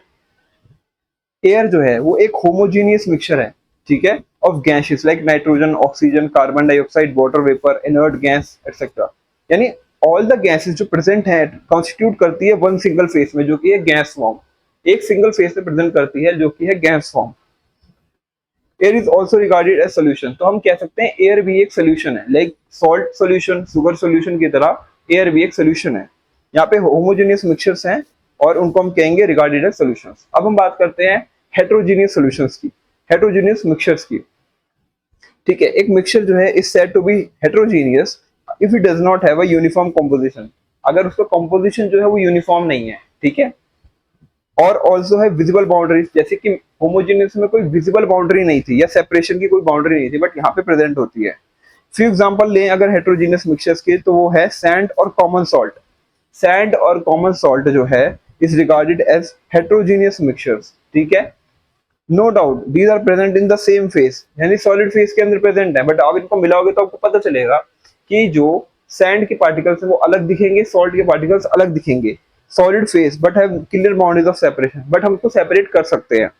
एयर जो है वो एक होमोजीनियस मिक्सचर है, ठीक है, of gases like nitrogen, oxygen, carbon dioxide, water vapour, inert gas etcetera, यानी ऑल द गैसेस जो प्रेजेंट है कॉन्स्टिट्यूट करती है वन सिंगल फेस में जो कि है गैस फॉर्म, एक सिंगल फेस में प्रेजेंट करती है जो कि है gas form. Air is also regarded as solution, तो हम कह सकते हैं एयर भी एक सोल्यूशन है, like salt solution, sugar solution की तरह एयर भी एक सोल्यूशन है। यहाँ पे होमोजेनियस मिक्सचर्स हैं और उनको हम कहेंगे रिगार्डेड एज सोल्यूशंस। अब हम बात करते हैं हेट्रोजीनियस सॉल्यूशंस की, हेट्रोजीनियस मिक्सचर्स की, ठीक है। एक मिक्सचर जो है is said to be heterogeneous if it does not have a uniform composition, अगर उसका कंपोजिशन जो है वो यूनिफॉर्म नहीं है, ठीक है, और ऑल्सो है विजिबल बाउंड्रीज, जैसे कि होमोजेनियस में कोई विजिबल बाउंड्री नहीं थी या सेपरेशन की कोई बाउंड्री नहीं थी बट यहाँ पे प्रेजेंट होती है। फ्यू एग्जांपल लें अगर हेट्रोजीनियस मिक्सचर्स के तो वो है सैंड और कॉमन सॉल्ट, सैंड और कॉमन सॉल्ट जो है is regarded as heterogeneous mixtures, ठीक है। No doubt these are present in the same phase, यानी सॉलिड फेस के अंदर प्रेजेंट है, बट आप इनको मिलाओगे तो आपको पता चलेगा कि जो सैंड के पार्टिकल्स वो अलग दिखेंगे, सॉल्ट के पार्टिकल्स अलग दिखेंगे, solid phase but have clear boundaries of separation, but हम उसको सेपरेट कर सकते हैं।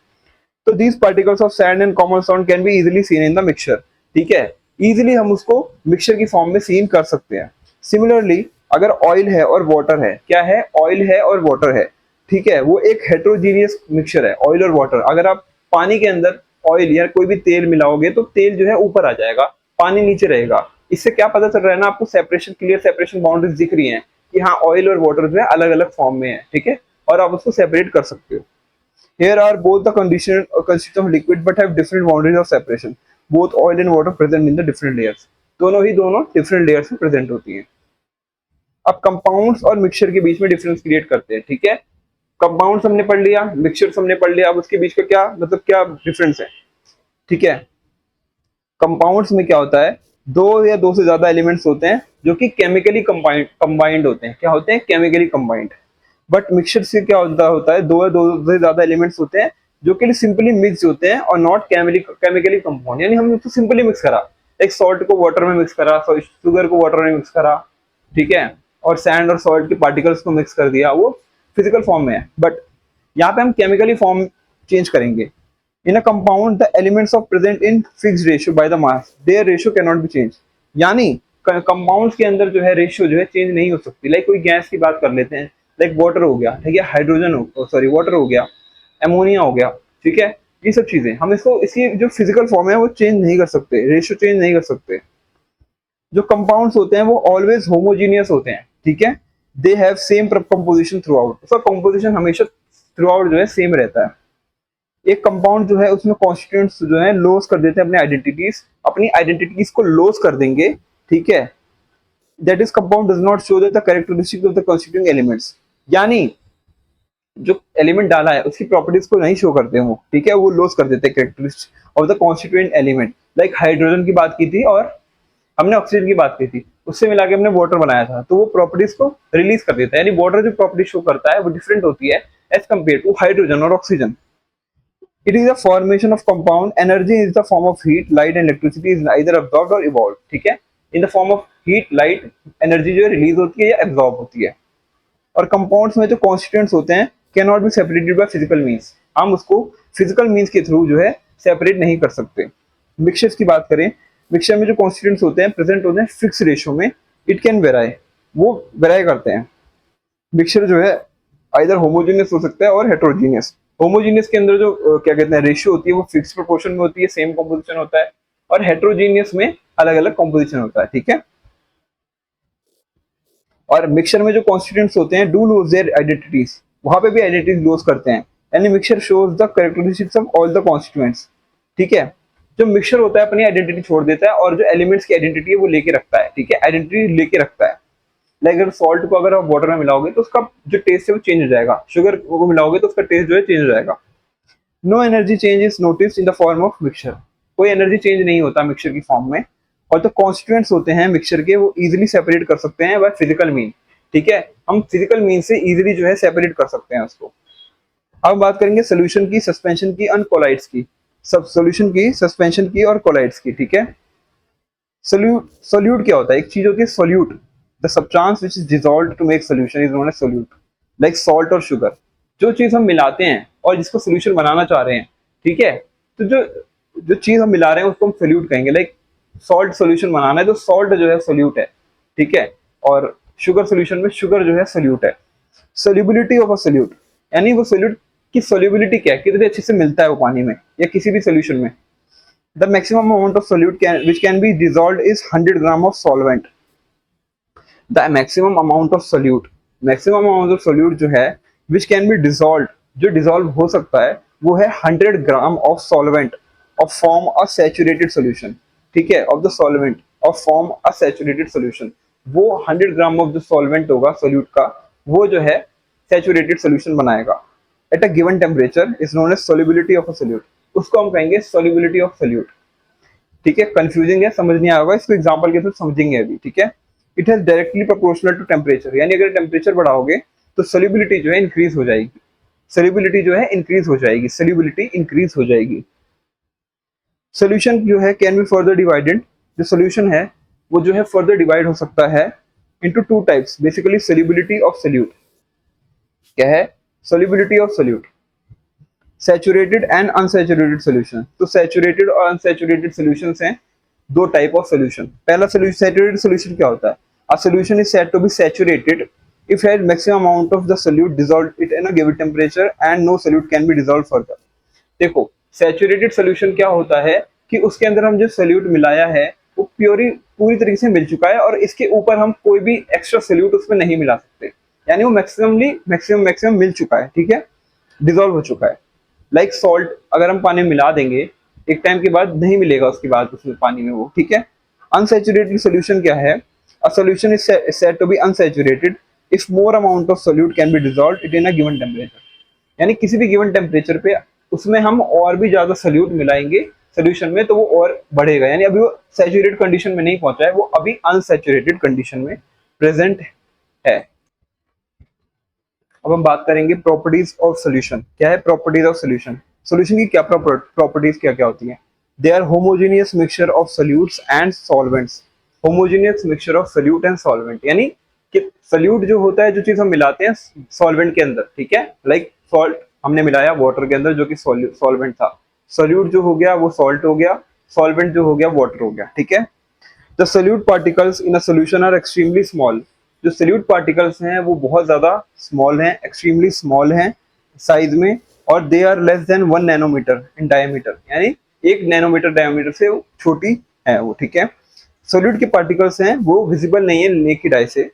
तो these particles of sand and common salt can be easily seen in the mixture, ठीक है, इजीली हम उसको मिक्सचर की फॉर्म में सीन कर सकते हैं। सिमिलरली अगर ऑयल है और वाटर है, क्या है, ऑयल है और वाटर है, ठीक है, वो एक हेट्रोजीनियस मिक्सचर है, ऑयल और वाटर। अगर आप पानी के अंदर ऑयल या कोई भी तेल मिलाओगे तो तेल जो है ऊपर आ जाएगा, पानी नीचे रहेगा। इससे क्या पता चल रहा है ना आपको, सेपरेशन, क्लियर सेपरेशन बाउंड्रीज दिख रही हैं कि हाँ ऑयल और वाटर जो है अलग अलग फॉर्म में है, ठीक है, और आप उसको सेपरेट कर सकते हो। Here are both the constituents of liquid but have different boundaries of separation. Both oil and water present in the different layers. दोनों ही दोनों different layers में present होती हैं। अब कंपाउंड्स और मिक्सचर के बीच में डिफरेंस क्रिएट करते हैं, ठीक है। कंपाउंड्स हमने पढ़ लिया, मिक्सचर्स हमने पढ़ लिया, अब उसके बीच का क्या मतलब क्या डिफरेंस है, ठीक है। कंपाउंड्स में क्या होता है, दो या दो से ज्यादा एलिमेंट्स होते हैं जो कि केमिकली कंबाइंड होते हैं, क्या होते हैं, केमिकली कंबाइंड। बट मिक्सचर से क्या होता है, दो या दो से ज्यादा एलिमेंट्स होते हैं जो कि सिंपली मिक्स होते हैं और नॉट केमिकली कंपाउंड, यानी हमने तो सिंपली मिक्स करा, एक सॉल्ट को वाटर में मिक्स करा, शुगर को वाटर में मिक्स करा, ठीक है, और सैंड और सॉल्ट के पार्टिकल्स को मिक्स कर दिया, वो फिजिकल फॉर्म में है। बट यहाँ पे हम केमिकली फॉर्म चेंज करेंगे। In a compound the elements of present in fixed ratio by the mass, their ratio can not be change, यानी कंपाउंड्स के अंदर जो है रेशियो जो है चेंज नहीं हो सकती। लाइक कोई गैस की बात कर लेते हैं, लाइक वाटर हो गया, ठीक है, हाइड्रोजन हो, सॉरी वाटर हो गया, एमोनिया हो गया, ठीक है, ये सब चीजें हम इसको इसकी जो फिजिकल फॉर्म है वो चेंज नहीं कर सकते, रेशियो चेंज नहीं कर सकते। जो कंपाउंड्स होते हैं वो ऑलवेज होमोजीनियस होते हैं, ठीक है, they have same composition through out, उसका कंपोजिशन हमेशा थ्रू आउट जो है सेम रहता है। एक कंपाउंड जो है उसमें कॉन्स्टिट्यूएंट्स जो है लॉस कर देते हैं अपनी आइडेंटिटीज को लॉस कर देंगे, ठीक है। That is compound does not show the characteristics of the constituting elements, यानी जो एलिमेंट डाला है उसकी प्रॉपर्टीज को नहीं शो करते हैं वो, ठीक है, वो लॉस कर देते हैं characteristics of the constituent element. Like hydrogen की बात की थी और हमने ऑक्सीजन की बात की थी, उससे मिला के हमने वाटर बनाया था, तो वो प्रॉपर्टीज को रिलीज कर देता है, यानी वाटर जो प्रॉपर्टी शो करता है वो डिफरेंट होती है एज कम्पेयर टू हाइड्रोजन और oxygen. It is a formation of compound. Energy is the form of heat, light and electricity is either absorbed or evolved. ठीक है, in the form of heat, light, energy जो है release होती है या absorb होती है। और कंपाउंड्स में जो कॉन्स्टिट्यूएंट्स होते हैं can not be separated by physical means, हम उसको फिजिकल मीन्स के थ्रू जो है सेपरेट नहीं कर सकते। मिक्सचर्स की बात करें, मिक्सचर में जो कॉन्स्टिट्यूएंट्स होते हैं प्रेजेंट होते हैं फिक्स रेशियो में, इट कैन वेराई, वो वेराई करते हैं। मिक्सचर जो है आइदर होमोजेनियस हो सकता है और हेट्रोजीनियस। होमोजीनियस के अंदर जो क्या कहते हैं रेशियो होती है वो फिक्स प्रोपोर्शन में होती है, सेम कॉम्पोजिशन होता है, और हेट्रोजीनियस में अलग अलग कॉम्पोजिशन होता है, ठीक है। और मिक्सचर में जो कॉन्स्टिट्यूएंट्स होते हैं डू लूज देयर आइडेंटिटीज, वहां पे भी आइडेंटिटीज लूज करते हैं, यानी mixture shows the characteristics of all the constituents, ठीक है। जो मिक्सचर होता है अपनी आइडेंटिटी छोड़ देता है और जो एलिमेंट्स की आइडेंटिटी है वो लेके रखता है, ठीक है, आइडेंटिटी लेके रखता है। लाइक अगर सॉल्ट को अगर आप वाटर में मिलाओगे तो उसका जो टेस्ट है वो चेंज हो जाएगा, शुगर को मिलाओगे तो उसका टेस्ट जो है चेंज हो जाएगा। No energy change is notice in the form of mixture, कोई एनर्जी चेंज नहीं होता मिक्सचर की फॉर्म में। और जो कॉन्स्टिट्यूएंट्स होते हैं मिक्सचर के वो इजीली सेपरेट कर सकते हैं बाय फिजिकल मीन, ठीक है, हम फिजिकल मीन से इजीली जो है सेपरेट कर सकते हैं उसको। अब बात करेंगे सोल्यूशन की, सस्पेंशन की, और कोलाइड्स की, सब सोल्यूशन की, सस्पेंशन की और कोलाइड्स की, ठीक है। सोल्यूट क्या होता है, एक चीज होती है solute, the substance which is dissolved to make solution is known as solute. Like salt और शुगर, जो चीज हम मिलाते हैं और जिसको सोल्यूशन बनाना चाह रहे हैं, ठीक है, तो जो जो चीज हम मिला रहे हैं उसको हम सोल्यूट कहेंगे। लाइक सॉल्ट सोल्यूशन बनाना है तो सॉल्ट जो है सोल्यूट है, ठीक है, और शुगर सोल्यूशन में शुगर जो है सोल्यूट है। सोल्यूबिलिटी ऑफ अ सोल्यूट, यानी वो सोल्यूट की सोल्यूबिलिटी क्या है, कितने अच्छे से मिलता है वो पानी में या किसी भी सोल्यूशन में। The maximum amount of solute which can be dissolved is 100 gram of solvent. The maximum amount of solute, maximum amount of solute जो है विच कैन बी डिसॉल्व्ड, जो डिसॉल्व हो सकता है वो है 100 gram of solvent of form a saturated solution, ठीक है, of the solvent of form a saturated solution. वो 100 ग्राम ऑफ जो सॉल्वेंट होगा सोल्यूट का वो जो है सैचुरेटेड सोल्यूशन बनाएगा at a given temperature is known as solubility of a solute, उसको हम कहेंगे सोल्युबिलिटी ऑफ सोल्यूट, ठीक है। कंफ्यूजिंग है, समझ नहीं आएगा, इसको एग्जांपल के थ्रू समझेंगे अभी, ठीक है। It has directly proportional to temperature, यानी अगर टेम्परेचर बढ़ाओगे तो सोल्युबिलिटी जो है इंक्रीज हो जाएगी, सोल्युबिलिटी जो है इंक्रीज हो जाएगी, सोल्युबिलिटी इंक्रीज हो जाएगी। सोल्यूशन जो है कैन बी फर्दर डिवाइडेड, जो सोल्यूशन है वो जो है फर्दर डिवाइड हो सकता है into two types, basically solubility of solute. क्या है? solubility of solute, saturated and unsaturated solution. तो सैचुरेटेड और अनसैचुरेटेड सॉल्यूशंस हैं दो टाइप ऑफ सॉल्यूशन। पहला सॉल्यूशन, सैचुरेटेड सॉल्यूशन क्या होता है? A solution is said to be saturated if had maximum amount of the solute dissolved it in a given temperature and no solute can be dissolved further। देखो, saturated solution क्या होता है कि उसके अंदर हम जो सोल्यूट मिलाया है वो पूरी तरीके से मिल चुका है और इसके ऊपर हम कोई भी एक्स्ट्रा सोल्यूट उसमें नहीं मिला सकते, यानी वो मैक्सिमम मिल चुका है, ठीक है, डिजोल्व हो चुका है। लाइक सॉल्ट, अगर हम पानी में मिला देंगे एक टाइम के बाद नहीं मिलेगा उसके बाद उसमें पानी में वो, ठीक है। अनसैचुरेटेड सोल्यूशन क्या है? A solution is said to be unsaturated if more amount of solute can be dissolved it in a given temperature, यानी किसी भी गिवन टेम्परेचर पे उसमें हम और भी ज्यादा सोल्यूट मिलाएंगे सोल्यूशन में तो वो और बढ़ेगा, यानी अभी वो सैचुरेटेड कंडीशन में नहीं पहुंचा है, वो अभी अनसैचुरेटेड कंडीशन में प्रेजेंट है। अब हम बात करेंगे प्रॉपर्टीज ऑफ सॉल्यूशन। क्या है प्रॉपर्टीज ऑफ सॉल्यूशन? सॉल्यूशन की क्या प्रॉपर्टीज क्या क्या होती हैं? They are homogeneous mixture of solutes and solvents. Homogeneous mixture of solute and solvent, यानी कि सॉल्यूट जो होता है, जो चीज हम मिलाते हैं सॉल्वेंट के अंदर, ठीक है, लाइक सॉल्ट हमने मिलाया वाटर के अंदर जो कि सॉल्वेंट था, सॉल्यूट जो हो गया वो सॉल्ट हो गया, सॉल्वेंट जो हो गया वाटर हो गया, ठीक है। The solute particles in a solution are extremely small. जो सोल्यूट पार्टिकल्स हैं वो बहुत ज्यादा स्मॉल हैं, एक्सट्रीमली स्मॉल हैं साइज में, और they are less than 1 nanometre in diameter, यानी 1 नैनोमीटर डायमीटर से वो छोटी है वो, ठीक है। सोल्यूट के पार्टिकल्स हैं वो विजिबल नहीं है नेकेड आई से।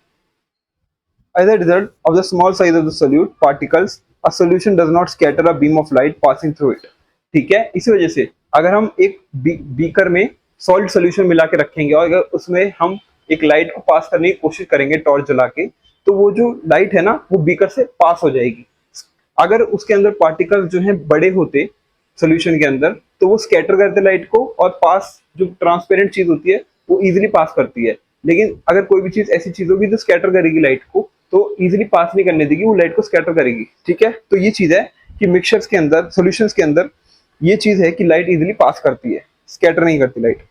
As a result of the small size of the solute particles, a solution does not scatter a beam of light passing through it। ठीक है, इसी वजह से अगर हम एक बीकर में सॉल्ट सोल्यूशन मिला के रखेंगे और अगर उसमें हम एक लाइट को पास करने की कोशिश करेंगे टॉर्च जला के, तो वो जो लाइट है ना वो बीकर से पास हो जाएगी। अगर उसके अंदर पार्टिकल्स जो हैं बड़े होते सोल्यूशन के अंदर, तो वो स्कैटर करते लाइट को और पास जो ट्रांसपेरेंट चीज होती है वो इजीली पास करती है। लेकिन अगर कोई भी चीज ऐसी चीज होगी जो स्कैटर करेगी लाइट को, तो इजीली पास नहीं करने देगी, वो लाइट को स्कैटर करेगी, ठीक है। तो ये चीज है कि मिक्सचर्स के अंदर, सॉल्यूशंस के अंदर ये चीज है कि लाइट इजीली पास करती है, स्कैटर नहीं करती light.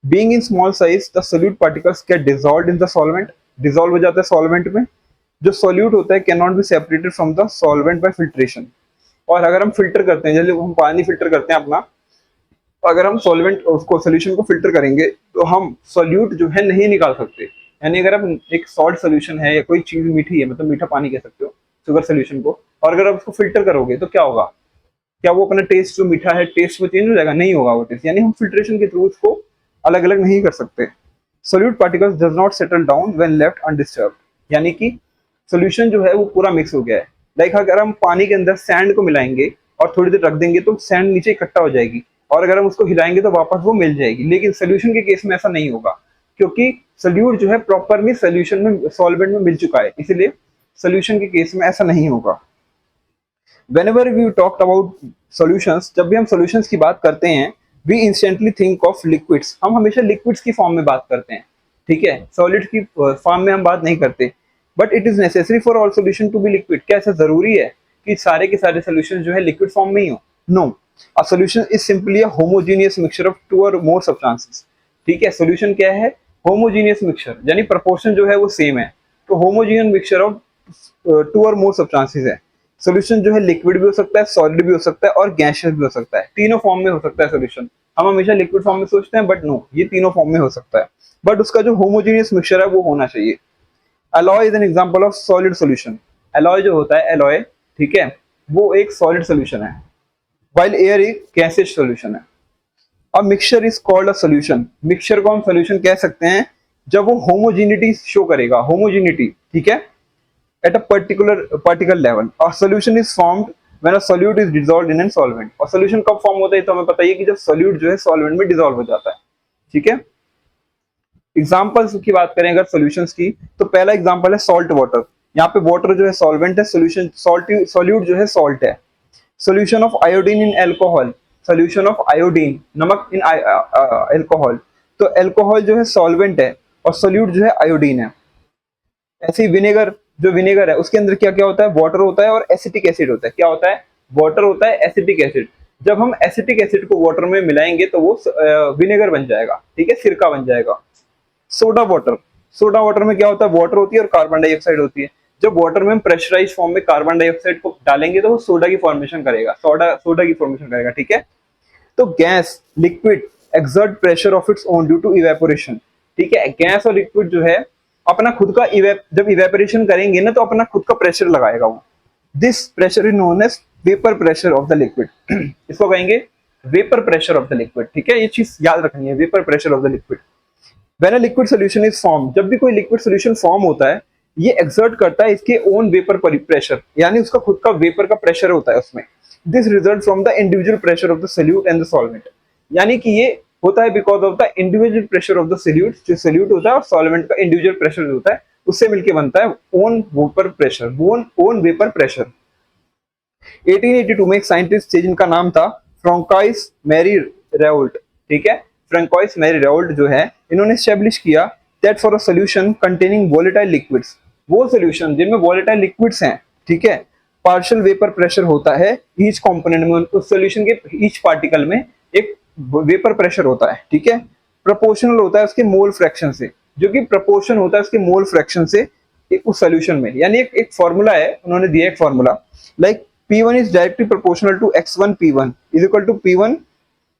Being in small size the solute particles get dissolved in the solvent. Dissolve हो जाता है सॉल्वेंट में। जो सोल्यूट होता है can not be separated from the solvent by filtration. और अगर हम फिल्टर करते हैं, जैसे हम पानी फिल्टर करते हैं अपना, तो अगर हम सॉल्वेंट उसको सोल्यूशन को फिल्टर करेंगे तो हम सोल्यूट जो है नहीं निकाल सकते। यानी अगर आप एक सॉल्ट सोल्यूशन है या कोई चीज मीठी है, मतलब मीठा पानी कह सकते हो शुगर सोल्यूशन को, और अगर आप उसको फिल्टर करोगे तो क्या होगा? क्या वो अपना टेस्ट जो मीठा है टेस्ट वो चेंज हो जाएगा? नहीं होगा वो टेस्ट, यानी हम फिल्ट्रेशन के थ्रू उसको अलग अलग नहीं कर सकते। Solute particles does not settle down when left undisturbed, यानी कि सोल्यूशन जो है वो पूरा मिक्स हो गया है। लाइक अगर हम पानी के अंदर सैंड को मिलाएंगे और थोड़ी देर रख देंगे तो सैंड नीचे इकट्ठा हो जाएगी, और अगर हम उसको हिलाएंगे तो वापस वो मिल जाएगी। लेकिन सोल्यूशन के केस में ऐसा नहीं होगा, क्योंकि सोल्यूट जो है प्रॉपरली सोल्यूशन में, सॉल्वेंट में मिल चुका है, इसलिए सोल्यूशन के केस में ऐसा नहीं होगा। Whenever we talked about solutions, जब भी हम solutions की बात करते हैं, we instantly think of liquids। हम हमेशा liquids की फॉर्म में बात करते हैं, ठीक है, सॉलिड की फॉर्म में हम बात नहीं करते। But it is necessary for all solution to be liquid. क्या ऐसा जरूरी है कि सारे के सारे सोल्यूशन जो है लिक्विड फॉर्म में ही हो? No, a solution is simply a homogeneous mixture of two और मोर सब्सटेंसेस। ठीक है, सोल्यूशन क्या है? होमोजेनियस मिक्सचर, यानी प्रोपोर्शन जो है वो सेम है। तो होमोजेनियस मिक्सचर ऑफ टू और मोर सब्सटेंसेस है। सोल्यूशन जो है लिक्विड भी हो सकता है, सॉलिड भी हो सकता है और गैसियस भी हो सकता है, तीनों फॉर्म में हो सकता है सोल्यूशन। हम हमेशा लिक्विड फॉर्म में सोचते हैं, बट नो, ये तीनों फॉर्म में हो सकता है, बट उसका जो होमोजेनियस मिक्सचर है वो होना चाहिए। Alloy is an example of solid solution. Alloy जो होता है, एलॉय, ठीक है, वो एक सॉलिड सॉल्यूशन है, व्हाइल एयर एक गैसियस सॉल्यूशन है। अब mixture is called a solution. Mixture को हम सॉल्यूशन कह सकते हैं जब वो होमोजेनिटी शो करेगा, होमोजेनिटी, ठीक है, at a particle level। A solution is formed when a solute is dissolved in a solvent। और solution कब फॉर्म होता है? तो हमें पता है कि जब solute जो है solvent में डिसॉल्व हो जाता है, ठीक है। एग्जांपल्स की बात करें अगर सॉल्यूशंस की, तो पहला एग्जांपल है सॉल्ट वाटर। यहाँ पे वाटर जो है सॉल्वेंट है, सॉल्यूशन सॉल्यूट जो है सॉल्ट है। Solution of iodine in alcohol. Solution of iodine, नमक, इन अल्कोहल। तो अल्कोहल जो है सॉल्वेंट है और सॉल्यूट जो है आयोडीन है। ऐसे ही विनेगर, जो विनेगर है उसके अंदर क्या क्या होता है? वाटर होता है और एसिटिक एसिड होता है। क्या होता है? वाटर होता है, एसिटिक एसिड। जब हम एसिटिक एसिड को वाटर में मिलाएंगे तो वो विनेगर बन जाएगा, ठीक है, सिरका बन जाएगा। सोडा वाटर, सोडा वाटर में क्या होता है, वाटर होती है और कार्बन डाइऑक्साइड होती है। जब वाटर में हम प्रेशराइज फॉर्म में कार्बन डाइऑक्साइड को डालेंगे तो वो सोडा की फॉर्मेशन करेगा, सोडा सोडा की फॉर्मेशन करेगा, ठीक है। तो gas liquid exert pressure of its own due to evaporation, ठीक है। गैस और लिक्विड जो है अपना खुद का जब इवेपोरेशन करेंगे ना तो अपना खुद का प्रेशर लगाएगा वो। This pressure is known as vapour pressure of the liquid. इसको कहेंगे vapour pressure of the liquid, ठीक है। ये चीज याद रखनी है, vapour pressure of the liquid. When a liquid solution is form, जब भी कोई लिक्विड सॉल्यूशन फॉर्म होता है ये एक्सर्ट करता है इसके ओन वेपर प्रेशर, यानी उसका खुद का वेपर का प्रेशर होता है उसमें। This result from the individual pressure of the solute and the solvent, यानी कि ये होता है because of the individual pressure of the solute, जो सोल्यूट होता है और सॉल्वेंट का इंडिविजुअल प्रेशर जो होता है उससे मिलकर बनता है own vapour pressure, own vapour pressure. 1882 में एक साइंटिस्ट थे जिनका नाम था फ्रांकोइस मैरी रेवल्ट, ठीक है। फ्रांकोइस मैरी रेवल्ट जो है इन्होंने एस्टेब्लिश किया that for a solution containing volatile liquids, वो सॉल्यूशन जिनमें वोलेटाइल लिक्विड्स हैं, ठीक है, पार्शियल वेपर प्रेशर होता है ईच कंपोनेंट में, उस सॉल्यूशन के ईच पार्टिकल में एक वेपर प्रेशर होता है, ठीक है। प्रोपोर्शनल होता है उसके मोल फ्रैक्शन से, जो कि प्रोपोर्शन होता है उसके मोल फ्रैक्शन से उस सॉल्यूशन में। यानी एक फॉर्मूला है, उन्होंने दिया एक formula like P1 is directly proportional to X1 P1 is equal to P1,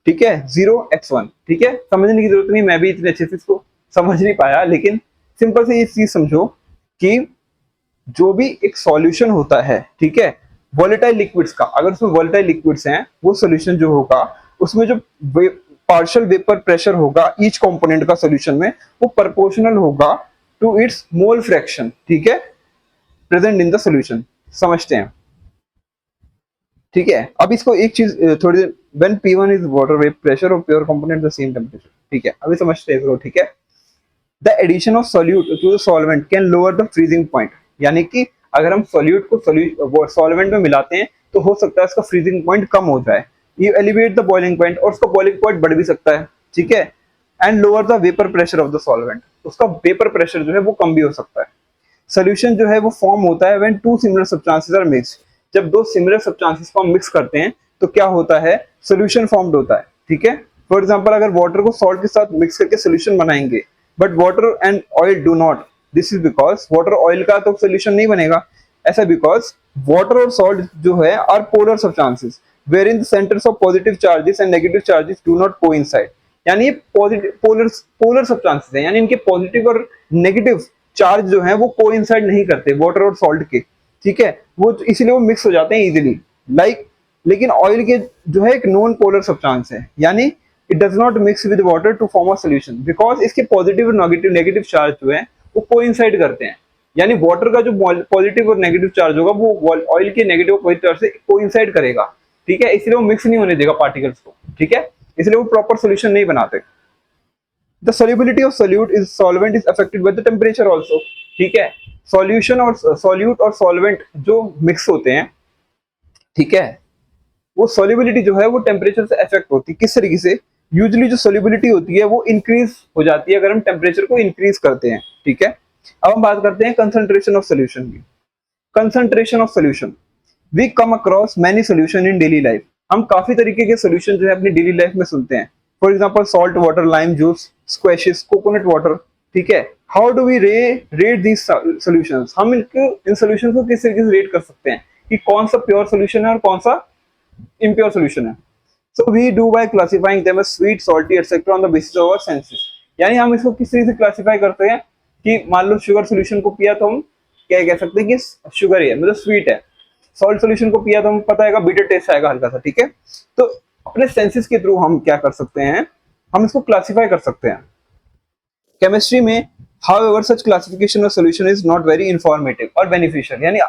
ठीक है, 0 X1, ठीक है। समझने की जरूरत नहीं, मैं भी इतने अच्छे से इसको समझ नहीं पाया, लेकिन सिंपल से ये चीज समझो कि जो भी एक सॉल्यूशन होता है, ठीक है, वोलेटाइल लिक्विड्स का, अगर उसमें वोलेटाइल लिक्विड्स हैं वो सॉल्यूशन जो होगा उसमें जो पार्शियल वेपर प्रेशर होगा ईच कंपोनेंट का सॉल्यूशन में वो प्रोपोर्शनल होगा टू इट्स मोल फ्रैक्शन, ठीक है, प्रेजेंट इन द सॉल्यूशन। समझते हैं, ठीक है। अब इसको एक चीज थोड़ी देर, when P1 is water vapour pressure of pure component the same temperature, ठीक है। अभी समझते हैं इसको, ठीक है। The addition of solute to the solvent can lower the freezing point, यानी कि अगर हम सॉल्यूट को सॉल्वेंट में मिलाते हैं तो हो सकता है इसका फ्रीजिंग पॉइंट कम हो जाए। You elevate the boiling point, और उसका बॉइलिंग पॉइंट बढ़ भी सकता है, ठीक है। And lower the vapour pressure of the solvent, उसका वेपर प्रेशर जो है वो कम भी हो सकता है। सोल्यूशन जो है वो फॉर्म होता है when two similar substances are mixed, जब दो सिमिलर सब्सटेंसेस को हम मिक्स करते हैं तो क्या होता है, सोल्यूशन फॉर्म्ड होता है, ठीक है। फॉर एग्जांपल अगर वाटर को सॉल्ट के साथ मिक्स करके सोल्यूशन बनाएंगे but water and oil do not, this is because water oil का तो सोल्यूशन नहीं बनेगा, ऐसा बिकॉज वाटर और सॉल्ट जो है are polar substances where in the centres of positive charges and negative charges do not coincide, यानी ये पॉजिटिव पोलर सब्सटेंसेस हैं, यानी इनके पॉजिटिव और नेगेटिव चार्ज जो है वो कोइंसाइड नहीं करते वाटर और सॉल्ट के, ठीक है, वो इसीलिए वो मिक्स हो जाते हैं इजीली। लेकिन ऑयल के जो है एक नॉन पोलर सब्सटेंस है, यानी it does not mix with water to form a solution because इसके पॉजिटिव और नेगेटिव चार्ज जो है वो कोइंसाइड करते हैं, यानी वाटर का जो पॉजिटिव और नेगेटिव चार्ज होगा वो ऑयल के नेगेटिव और पॉजिटिव चार्ज से कोइंसाइड करेगा, ठीक है, इसलिए वो मिक्स नहीं होने देगा पार्टिकल्स को, ठीक है, इसलिए वो प्रॉपर सॉल्यूशन नहीं बनाते। The solubility of solute is solvent is affected by the temperature also, ठीक है। सॉल्यूशन और सॉल्यूट और सॉल्वेंट जो मिक्स होते हैं, ठीक है, वो सॉल्युबिलिटी जो है वो टेम्परेचर से अफेक्ट होती है। किस तरीके से, यूजुअली जो सॉल्युबिलिटी होती है वो इंक्रीज हो जाती है अगर हम टेम्परेचर को इंक्रीज करते हैं, ठीक है। अब हम बात करते हैं कंसंट्रेशन ऑफ सॉल्यूशन की। Concentration of solution, we come across many solution in daily life, हम काफी तरीके के सॉल्यूशन जो है अपनी डेली लाइफ में सुनते हैं। For example salt water, lime juice, squashes, coconut water, ठीक है। How do we rate these solutions, हम इन सॉल्यूशंस को किस तरीके से रेट कर सकते हैं कि कौन सा प्योर सॉल्यूशन है और कौन सा इम्प्योर सॉल्यूशन है। So we do by classifying them as sweet, salty etcetera on the basis of our senses, यानी हम इसको किस तरीके से क्लासिफाई करते हैं कि मान लो शुगर सॉल्यूशन को पिया तो हम क्या कह सकते हैं कि शुगर है, मतलब स्वीट है। सॉल्ट सॉल्यूशन को पिया तो हम पता है बिटर टेस्ट आएगा हल्का सा, ठीक है। तो अपने सेंसेस के थ्रू हम क्या कर सकते हैं, हम इसको क्लासिफाई कर सकते हैं। केमिस्ट्री में however such classification of solution is not very informative और beneficial, यानी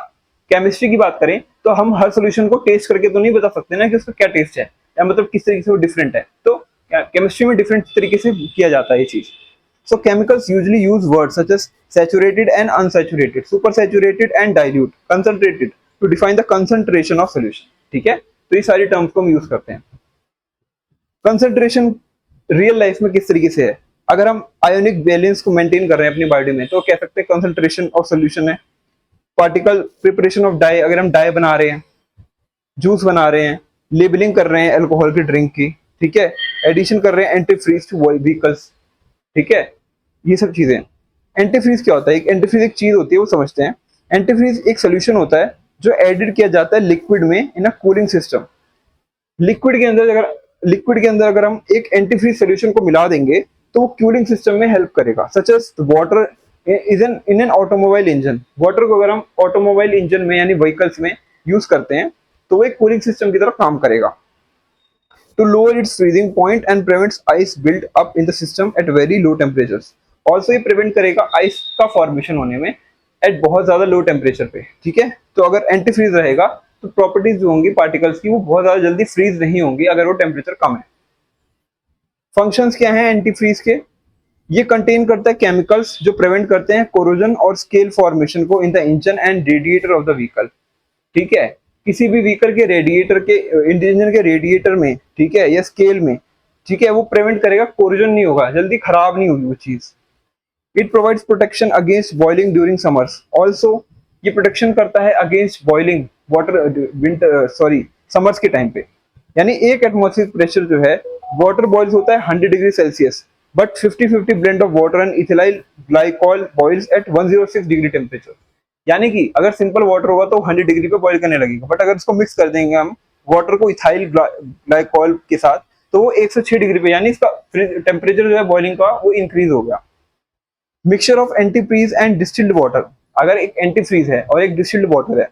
केमिस्ट्री की बात करें तो हम हर सॉल्यूशन को टेस्ट करके तो नहीं बता सकते ना कि उसका क्या टेस्ट है या मतलब किस तरीके से वो डिफरेंट है, तो केमिस्ट्री में डिफरेंट तरीके से किया जाता है ये चीज। So chemicals usually use words such as saturated and unsaturated, super saturated and dilute, concentrated to define the concentration of solution, ठीक है। तो ये सारी टर्म्स को हम यूज करते हैं। कंसंट्रेशन रियल लाइफ में किस तरीके से है, अगर हम आयोनिक बैलेंस को मेंटेन कर रहे हैं अपनी बॉडी में तो कह सकते हैं कंसंट्रेशन ऑफ सॉल्यूशन है। पार्टिकल प्रिपरेशन ऑफ डाई, अगर हम डाई बना रहे हैं, जूस बना रहे हैं, लेबलिंग कर रहे हैं अल्कोहल की ड्रिंक की, ठीक है, एडिशन कर रहे हैं एंटी फ्रीज टू व्हीकल्स, ठीक है, ये सब चीजें। एंटीफ्रीज क्या होता है? एक एंटीफ्रीज एक चीज होती है, वो समझते हैं। एंटीफ्रीज एक सोल्यूशन होता है जो एडिड किया जाता है लिक्विड में इन अ कूलिंग सिस्टम। लिक्विड के अंदर अगर हम एक एंटीफ्रीज सोल्यूशन को मिला देंगे तो वो कूलिंग सिस्टम में हेल्प करेगा। Such as water is an in an automobile engine. Water को अगर हम ऑटोमोबाइल इंजन में यानी व्हीकल्स में यूज करते हैं तो वो एक कूलिंग सिस्टम की तरह काम करेगा। To lower its freezing point and prevents ice build up in the system at very low temperatures. Also ये प्रिवेंट करेगा आइस का फॉर्मेशन होने में एट बहुत ज्यादा लो टेम्परेचर पे। ठीक है, तो अगर एंटी फ्रीज रहेगा तो प्रॉपर्टीज जो होंगी पार्टिकल्स की वो बहुत ज्यादा जल्दी फ्रीज नहीं होंगी अगर वो टेम्परेचर कम है। फंक्शंस क्या है एंटी फ्रीज के? ये कंटेन करता है केमिकल्स जो प्रिवेंट करते हैं कोरोजन और स्केल फॉर्मेशन को in the engine and radiator of the vehicle. ठीक है, किसी भी व्हीकल के रेडिएटर के इंजन के रेडिएटर में, ठीक है, या स्केल में, ठीक है, वो प्रिवेंट करेगा, कोरोजन नहीं होगा, जल्दी खराब नहीं होगी वो चीज। It provides protection against boiling during summers. Also ये प्रोटेक्शन करता है against boiling water winter summers के टाइम पे। यानी एक एटमॉस्फेरिक प्रेशर जो है, वाटर बॉइल्स होता है 100 degree celsius, but 50-50 blend of water and ethylene glycol boils at 106 degree temperature. यानी कि अगर सिंपल वाटर होगा तो 100 डिग्री पे बॉइल करने लगेगा, बट अगर इसको मिक्स कर देंगे हम वाटर को इथाइल ग्लाइकॉल के साथ तो वो 106 डिग्री पे, यानी इसका टेम्परेचर जो है बॉइलिंग का वो इंक्रीज हो गया। Mixture of antifreeze and distilled water. अगर एक एंटीफ्रीज है और एक डिस्टिल्ड वाटर है,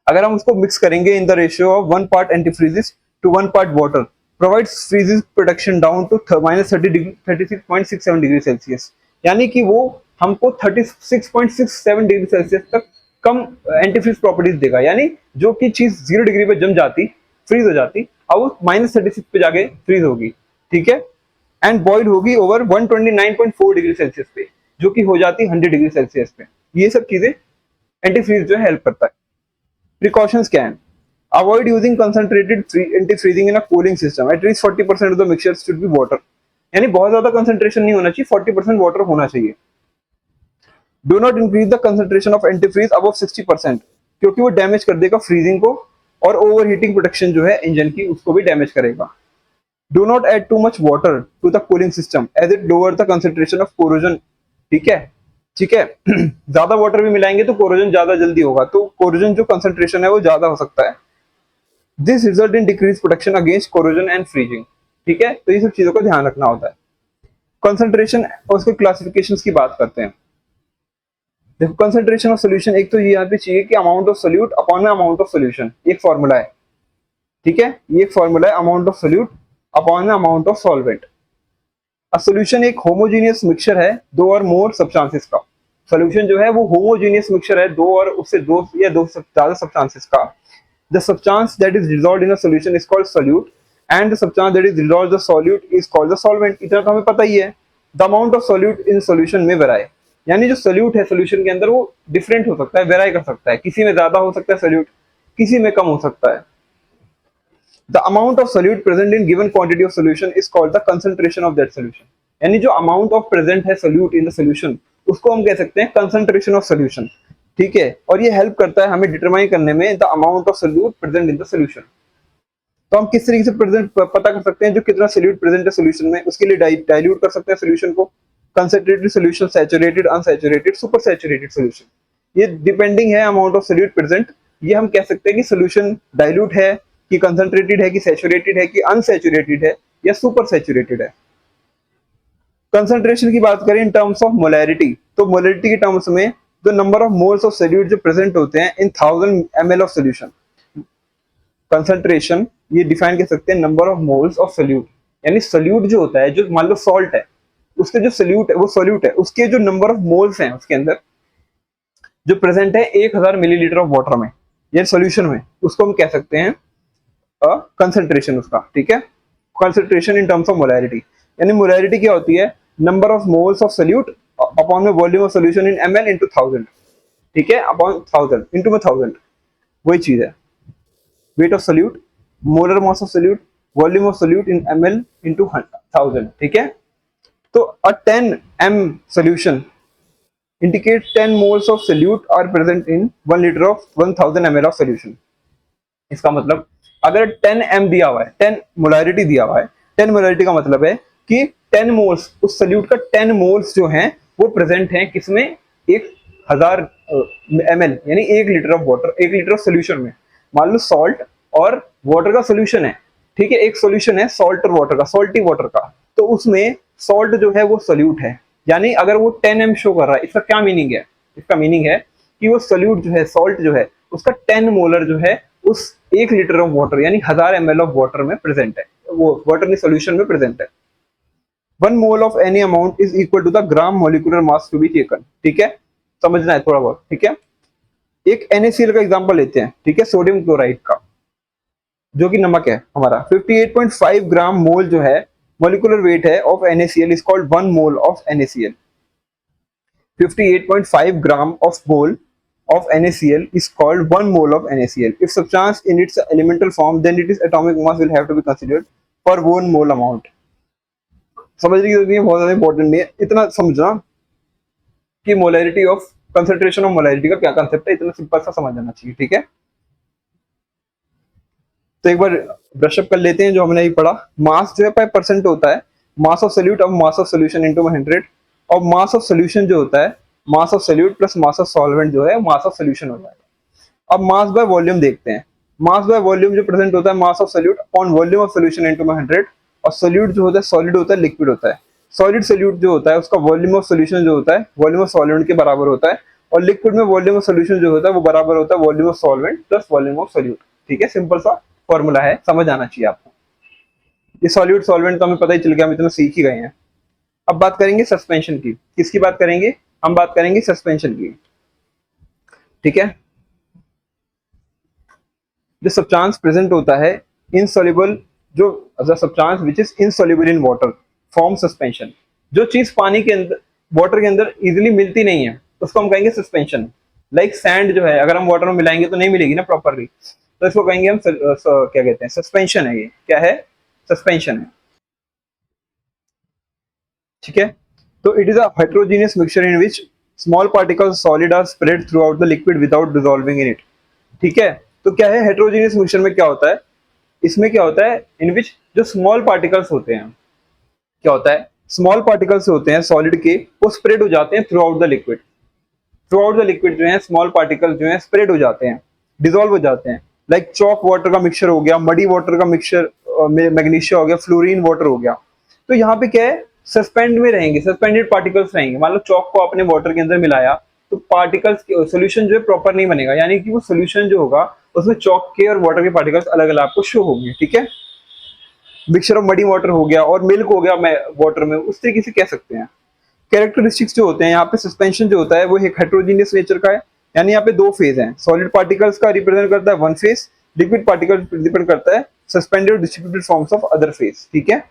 अगर हम उसको मिक्स करेंगे in the ratio of 1 part antifreezes to 1 part water, provides freezes protection down to -36.67 degree celsius. यानी कि वो हमको 36.67 डिग्री सेल्सियस तक कम एंटीफ्रीज प्रॉपर्टीज देगा। यानी जो कि चीज 0 डिग्री पे जम जाती, फ्रीज हो जाती, अब वो -36 पे जाके फ्रीज होगी। ठीक है, एंड बॉइल होगी ओवर 129.4 डिग्री सेल्सियस पे, जो कि हो जाती 100 डिग्री सेल्सियस पे। ये सब चीजें एंटीफ्रीज जो है हेल्प करता है। प्रिकॉशंस क्या है? Avoid using concentrated anti-freezing in a cooling system. At least 40% of the mixture should be water. यानी बहुत ज्यादा कंसंट्रेशन नहीं होना चाहिए, 40% वाटर होना चाहिए। Do not increase the concentration of antifreeze above 60%, क्योंकि वो डैमेज कर देगा फ्रीजिंग को, और ओवर हीटिंग प्रोटेक्शन जो है इंजन की उसको भी डैमेज करेगा। Do not add too much water to the cooling system as it lower the concentration of corrosion. ठीक है, ठीक है। ज्यादा वाटर भी मिलाएंगे तो कोरोजन ज्यादा जल्दी होगा, तो कोरोजन जो कंसंट्रेशन है वो ज्यादा हो सकता है। This result in decrease protection against corrosion and freezing. ठीक है, तो ये सब चीजों का ध्यान रखना होता है। कंसंट्रेशन और उसके क्लासिफिकेशंस की बात करते हैं। देखो, कंसंट्रेशन ऑफ सॉल्यूशन, एक तो ये यहाँ पे चाहिए कि अमाउंट ऑफ सोल्यूट अपॉन में अमाउंट ऑफ सॉल्यूशन, एक फॉर्मूला है। ठीक है, ये एक फॉर्मूला है, अमाउंट ऑफ सोल्यूट अपॉन में amount of solvent. A solution एक होमोजेनियस मिक्सचर है दो और मोर सब्सटेंसेस का। सॉल्यूशन जो है वो होमोजेनियस मिक्सचर है दो और उससे दो या दो से ज्यादा सब्सटेंसेस का। The substance that is dissolved in a solution is called solute, and the substance that is dissolved in the solute is called the solvent. इतना तो हमें पता ही है। The amount of solute in solution में vary, यानी जो solute है solution के अंदर वो डिफरेंट हो सकता है, वेराई कर सकता है, किसी में ज्यादा हो सकता है सोल्यूट, किसी में कम हो सकता है। The amount of solute present in given quantity of solution is called the concentration of that solution. यानी जो amount of present है solute in the solution उसको हम कह सकते हैं concentration of solution। ठीक है, और ये हेल्प करता है हमें डिटरमाइन करने में the amount of solute present in the solution। तो हम किस तरीके से प्रेजेंट पता कर सकते हैं जो कितना सोल्यूट प्रेजेंट है सोल्यूशन में? उसके लिए डाइल्यूट कर सकते हैं सोल्यूशन को। Concentrated solution, saturated, unsaturated, super saturated solution. ये डिपेंडिंग है अमाउंट ऑफ सोल्यूट प्रेजेंट, ये हम कह सकते हैं कि सोल्यूशन डाइल्यूट है कि कंसंट्रेटेड है कि सैचुरेटेड है कि अनसैचुरेटेड है या सुपर सैचुरेटेड है। कंसंट्रेशन की बात करें इन टर्म्स ऑफ मोलैरिटी, तो मोलैरिटी के टर्म्स में the number of moles of solute जो प्रेजेंट होते हैं इन 1000 ml ऑफ सोल्यूशन। कंसंट्रेशन ये डिफाइन कर सकते हैं number of moles of solute, यानी सोल्यूट जो होता है, जो मान लो सॉल्ट है, उसके जो सोल्यूट है वो सोल्यूट है, उसके जो नंबर ऑफ मोल्स हैं उसके अंदर जो प्रेजेंट है 1000 मिलीलीटर ऑफ वाटर में या सॉल्यूशन में, उसको हम कह सकते हैं कंसंट्रेशन उसका। ठीक है, concentration in terms of molarity, यानी मोलैरिटी क्या होती है? Number of moles of solute upon में volume of solution in ml into 1000। ठीक है, अपॉन 1000 into में 1000, वही चीज है। weight of solute, molar mass of solute, volume of solute in ml into 1000। ठीक है, तो a 10 m solution indicate 10 moles of solute are present in 1 liter of 1000 ml of solution। इसका मतलब अगर 10 m दिया हुआ है, 10 मोलैरिटी दिया हुआ है, 10 मोलैरिटी का मतलब है कि 10 मोल्स उस सोल्यूट का 10 मोल्स जो हैं वो प्रेजेंट हैं किसमें, 1000 ml यानी 1 litre of water, 1 litre of solution में। मान लो सॉल्ट और वाटर का सोल्यूशन है, ठीक है, एक सोल्यूशन है सॉल्ट और वाटर का, सॉल्टी वाटर का, तो उसमें सॉल्ट जो है वो सोल्यूट है, यानी अगर वो 10 m शो कर रहा है, इसका क्या मीनिंग है, इसका मीनिंग है कि वो सोल्यूट जो है, सॉल्ट जो है, उसका 10 मोलर जो है उस 1 लीटर ऑफ वाटर यानी 1000 ml ऑफ वाटर में प्रेजेंट है, वो वाटर के सोल्यूशन में प्रेजेंट है। 1 mole of any amount is equal to the gram molecular mass to be taken, ठीक है, समझना है थोड़ा बहुत, ठीक है। एक NaCl का एग्जांपल लेते हैं, ठीक है, सोडियम क्लोराइड का, जो कि नमक है हमारा, 58.5 ग्राम मोल जो है मोलिकुलर वेट है of NaCl is called 1 mole of NaCl। 58.5 gram of mole of NaCl is called 1 mole of NaCl. If substance in its elemental form, then its atomic mass will have to be considered for 1 mole amount. समझने की जरूरत नहीं है, बहुत ज्यादा important नहीं है, इतना समझना कि molarity of, concentration of molarity का क्या कंसेप्ट है, इतना सिंपल सा समझ जाना चाहिए, ठीक है। तो एक बार ब्रशअप कर लेते हैं जो हमने अभी पढ़ा। मास जो है परसेंट होता है, mass of solute of mass of solution into 100, और मास ऑफ सोल्यूशन जो होता है, mass of solute plus mass of solvent जो है मास ऑफ सोल्यूशन हो जाएगा। अब मास बाय वॉल्यूम देखते हैं। मास बाय वॉल्यूम जो प्रेजेंट होता है, mass of solute upon volume of solution into 100, और सोल्यूट जो होता है सॉलिड होता है, लिक्विड होता है। सॉलिड सोल्यूट जो होता है उसका वॉल्यूम ऑफ सोल्यूशन जो होता है वॉल्यूम ऑफ सॉल्वेंट के बराबर होता है, और लिक्विड में वॉल्यूम ऑफ सोल्यूशन जो होता है वो बराबर होता है volume of solvent plus volume of solute, ठीक है, सिंपल सा फॉर्मूला है, समझ आना चाहिए आपको। ये सॉल्यूट सॉल्वेंट तो हमें पता ही चल गया, हम इतना सीख ही गए हैं। अब बात करेंगे सस्पेंशन की, किसकी बात करेंगे, हम बात करेंगे सस्पेंशन की, ठीक है। जो सब्सटेंस प्रेजेंट होता है इनसॉल्युबल, जो substance which is insoluble in water form suspension, जो चीज पानी के अंदर, वाटर के अंदर इजीली मिलती नहीं है उसको हम कहेंगे सस्पेंशन। लाइक सैंड जो है अगर हम वाटर में मिलाएंगे तो नहीं मिलेगी ना प्रॉपरली, तो इसको कहेंगे हम क्या कहते हैं, सस्पेंशन है, ये क्या है, सस्पेंशन है, ठीक है। तो it is a heterogeneous mixture in which small particles solid are spread throughout the liquid without dissolving in it, ठीक है। तो क्या है हेट्रोजीनियस मिक्सचर में, क्या होता है इसमें, क्या होता है इन विच जो स्मॉल पार्टिकल्स होते हैं, क्या होता है स्मॉल पार्टिकल्स होते हैं सॉलिड के, वो स्प्रेड हो जाते हैं through out the liquid, through out the liquid जो है स्मॉल पार्टिकल्स जो है स्प्रेड हो जाते हैं, डिसॉल्व हो जाते हैं। लाइक चॉक वाटर का मिक्सचर हो गया, मडी वाटर का मिक्सचर, मैग्नीशिया हो गया, फ्लोरीन वाटर हो गया, तो यहाँ पे क्या है सस्पेंड में रहेंगे, सस्पेंडेड पार्टिकल्स रहेंगे। मान लो चॉक को आपने वाटर के अंदर मिलाया तो पार्टिकल्स सोल्यूशन जो है प्रॉपर नहीं बनेगा, यानी कि वो सोल्यूशन जो होगा उसमें चॉक के और वाटर के पार्टिकल्स अलग अलग आपको शो होंगे, ठीक है। मिक्सचर ऑफ मडी वाटर हो गया और मिल्क हो गया वाटर में, उस तरीके से कह सकते हैं। कैरेक्टरिस्टिक्स जो होते हैं यहाँ पे, सस्पेंशन जो होता है वो एक हेट्रोजीनियस नेचर का है, यानी यहाँ पे दो फेज हैं, सॉलिड पार्टिकल्स का रिप्रेजेंट करता है one phase, liquid particles represent करता है suspended distributed forms of other phase, ठीक है।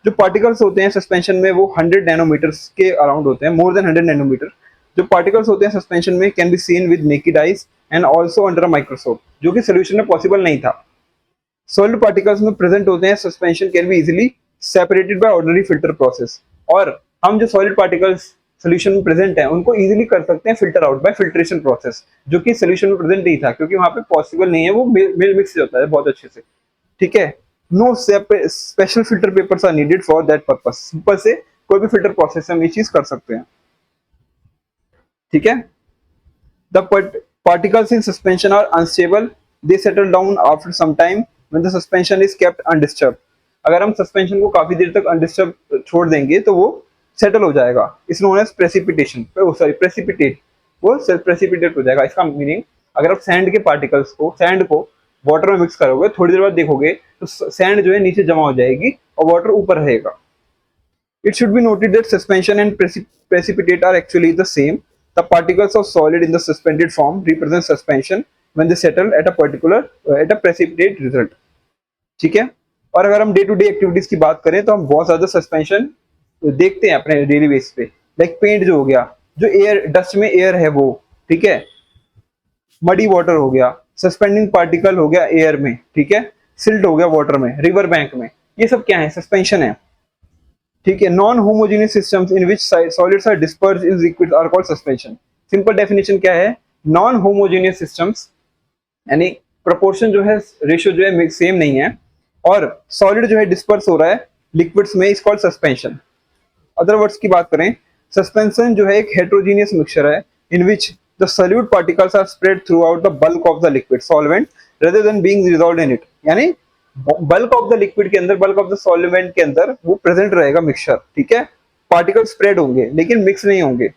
जो पार्टिकल्स होते हैं सस्पेंशन में वो 100 नैनोमीटर्स के अराउंड होते हैं, मोर देन 100 नैनोमीटर। जो पार्टिकल्स होते हैं सस्पेंशन में can be seen with naked eyes and also under a microscope, जो कि सोल्यूशन में पॉसिबल नहीं था। सॉलिड पार्टिकल्स में प्रेजेंट होते हैं suspension can be easily separated by ordinary filter process, और हम जो सॉलिड पार्टिकल्स सोल्यूशन में प्रेजेंट हैं उनको इजीली कर सकते हैं filter out by filtration process, जो कि सोल्यूशन में प्रेजेंट नहीं था क्योंकि वहां पे पॉसिबल नहीं है, वो मिल मिक्स होता है बहुत अच्छे से, ठीक है। No special filter papers are needed for that purpose, simple से कोई भी फिल्टर प्रोसेस से हम ये चीज कर सकते हैं, ठीक है। The particles in suspension are unstable, they settle down after some time when the suspension is kept undisturbed। अगर हम सस्पेंशन को काफी देर तक अनडिस्टर्ब छोड़ देंगे तो वो सेटल हो जाएगा, is known as precipitation, sorry precipitate, वो प्रेसिपिटेट हो जाएगा। इसका मीनिंग अगर आप सैंड के पार्टिकल्स को, सैंड को वाटर में मिक्स करोगे, थोड़ी देर बाद देखोगे तो सैंड जो है नीचे जमा हो जाएगी और वाटर ऊपर रहेगा। It should be noted that suspension and precipitate are actually the same. The particles of solid in the suspended form represent suspension when they settle at a particular at a precipitate result, ठीक है। और अगर हम day to day activities की बात करें तो हम बहुत ज्यादा सस्पेंशन देखते हैं अपने डेली बेस पे। लाइक पेंट जो हो गया, जो एयर डस्ट में एयर है वो, ठीक है, मडी वाटर हो गया, सस्पेंडिंग पार्टिकल हो गया एयर में, ठीक है, सिल्ट हो गया वाटर में, रिवर बैंक में, ये सब क्या है सस्पेंशन है, ठीक है। Non homogeneous systems in which solids are dispersed in liquids are called suspension. Simple definition क्या है, नॉन होमोजेनियस सिस्टम्स यानी प्रोपोर्शन जो है, रेशियो जो है सेम नहीं है, और सॉलिड जो है डिस्पर्स हो रहा है लिक्विड्स में, is called suspension. Other words की बात करें सस्पेंशन जो है एक हेट्रोजीनियस मिक्सचर है in which the solute particles are spread throughout the bulk of the liquid solvent rather than being resolved in it. यानी बल्क ऑफ द लिक्विड के अंदर, बल्क ऑफ द सॉल्वेंट के अंदर वो present रहेगा mixture, ठीक है। Particle spread होंगे लेकिन मिक्स नहीं होंगे।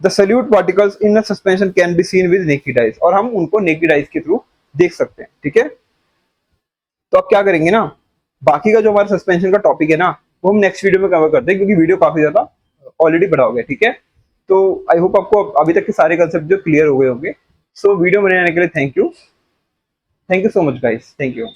The solute particles in a suspension can be seen with naked eyes, और हम उनको नेकेड आइज के थ्रू देख सकते हैं, ठीक है। तो अब क्या करेंगे ना, बाकी का जो हमारा सस्पेंशन का टॉपिक है ना, वो हम नेक्स्ट वीडियो में कवर करते हैं, क्योंकि वीडियो काफी ज्यादा ऑलरेडी बड़ा हो गया, ठीक है। तो आई होप आपको अभी तक के सारे कंसेप्ट जो क्लियर हो गए होंगे। सो वीडियो बनाने के लिए thank you so much guys, thank you.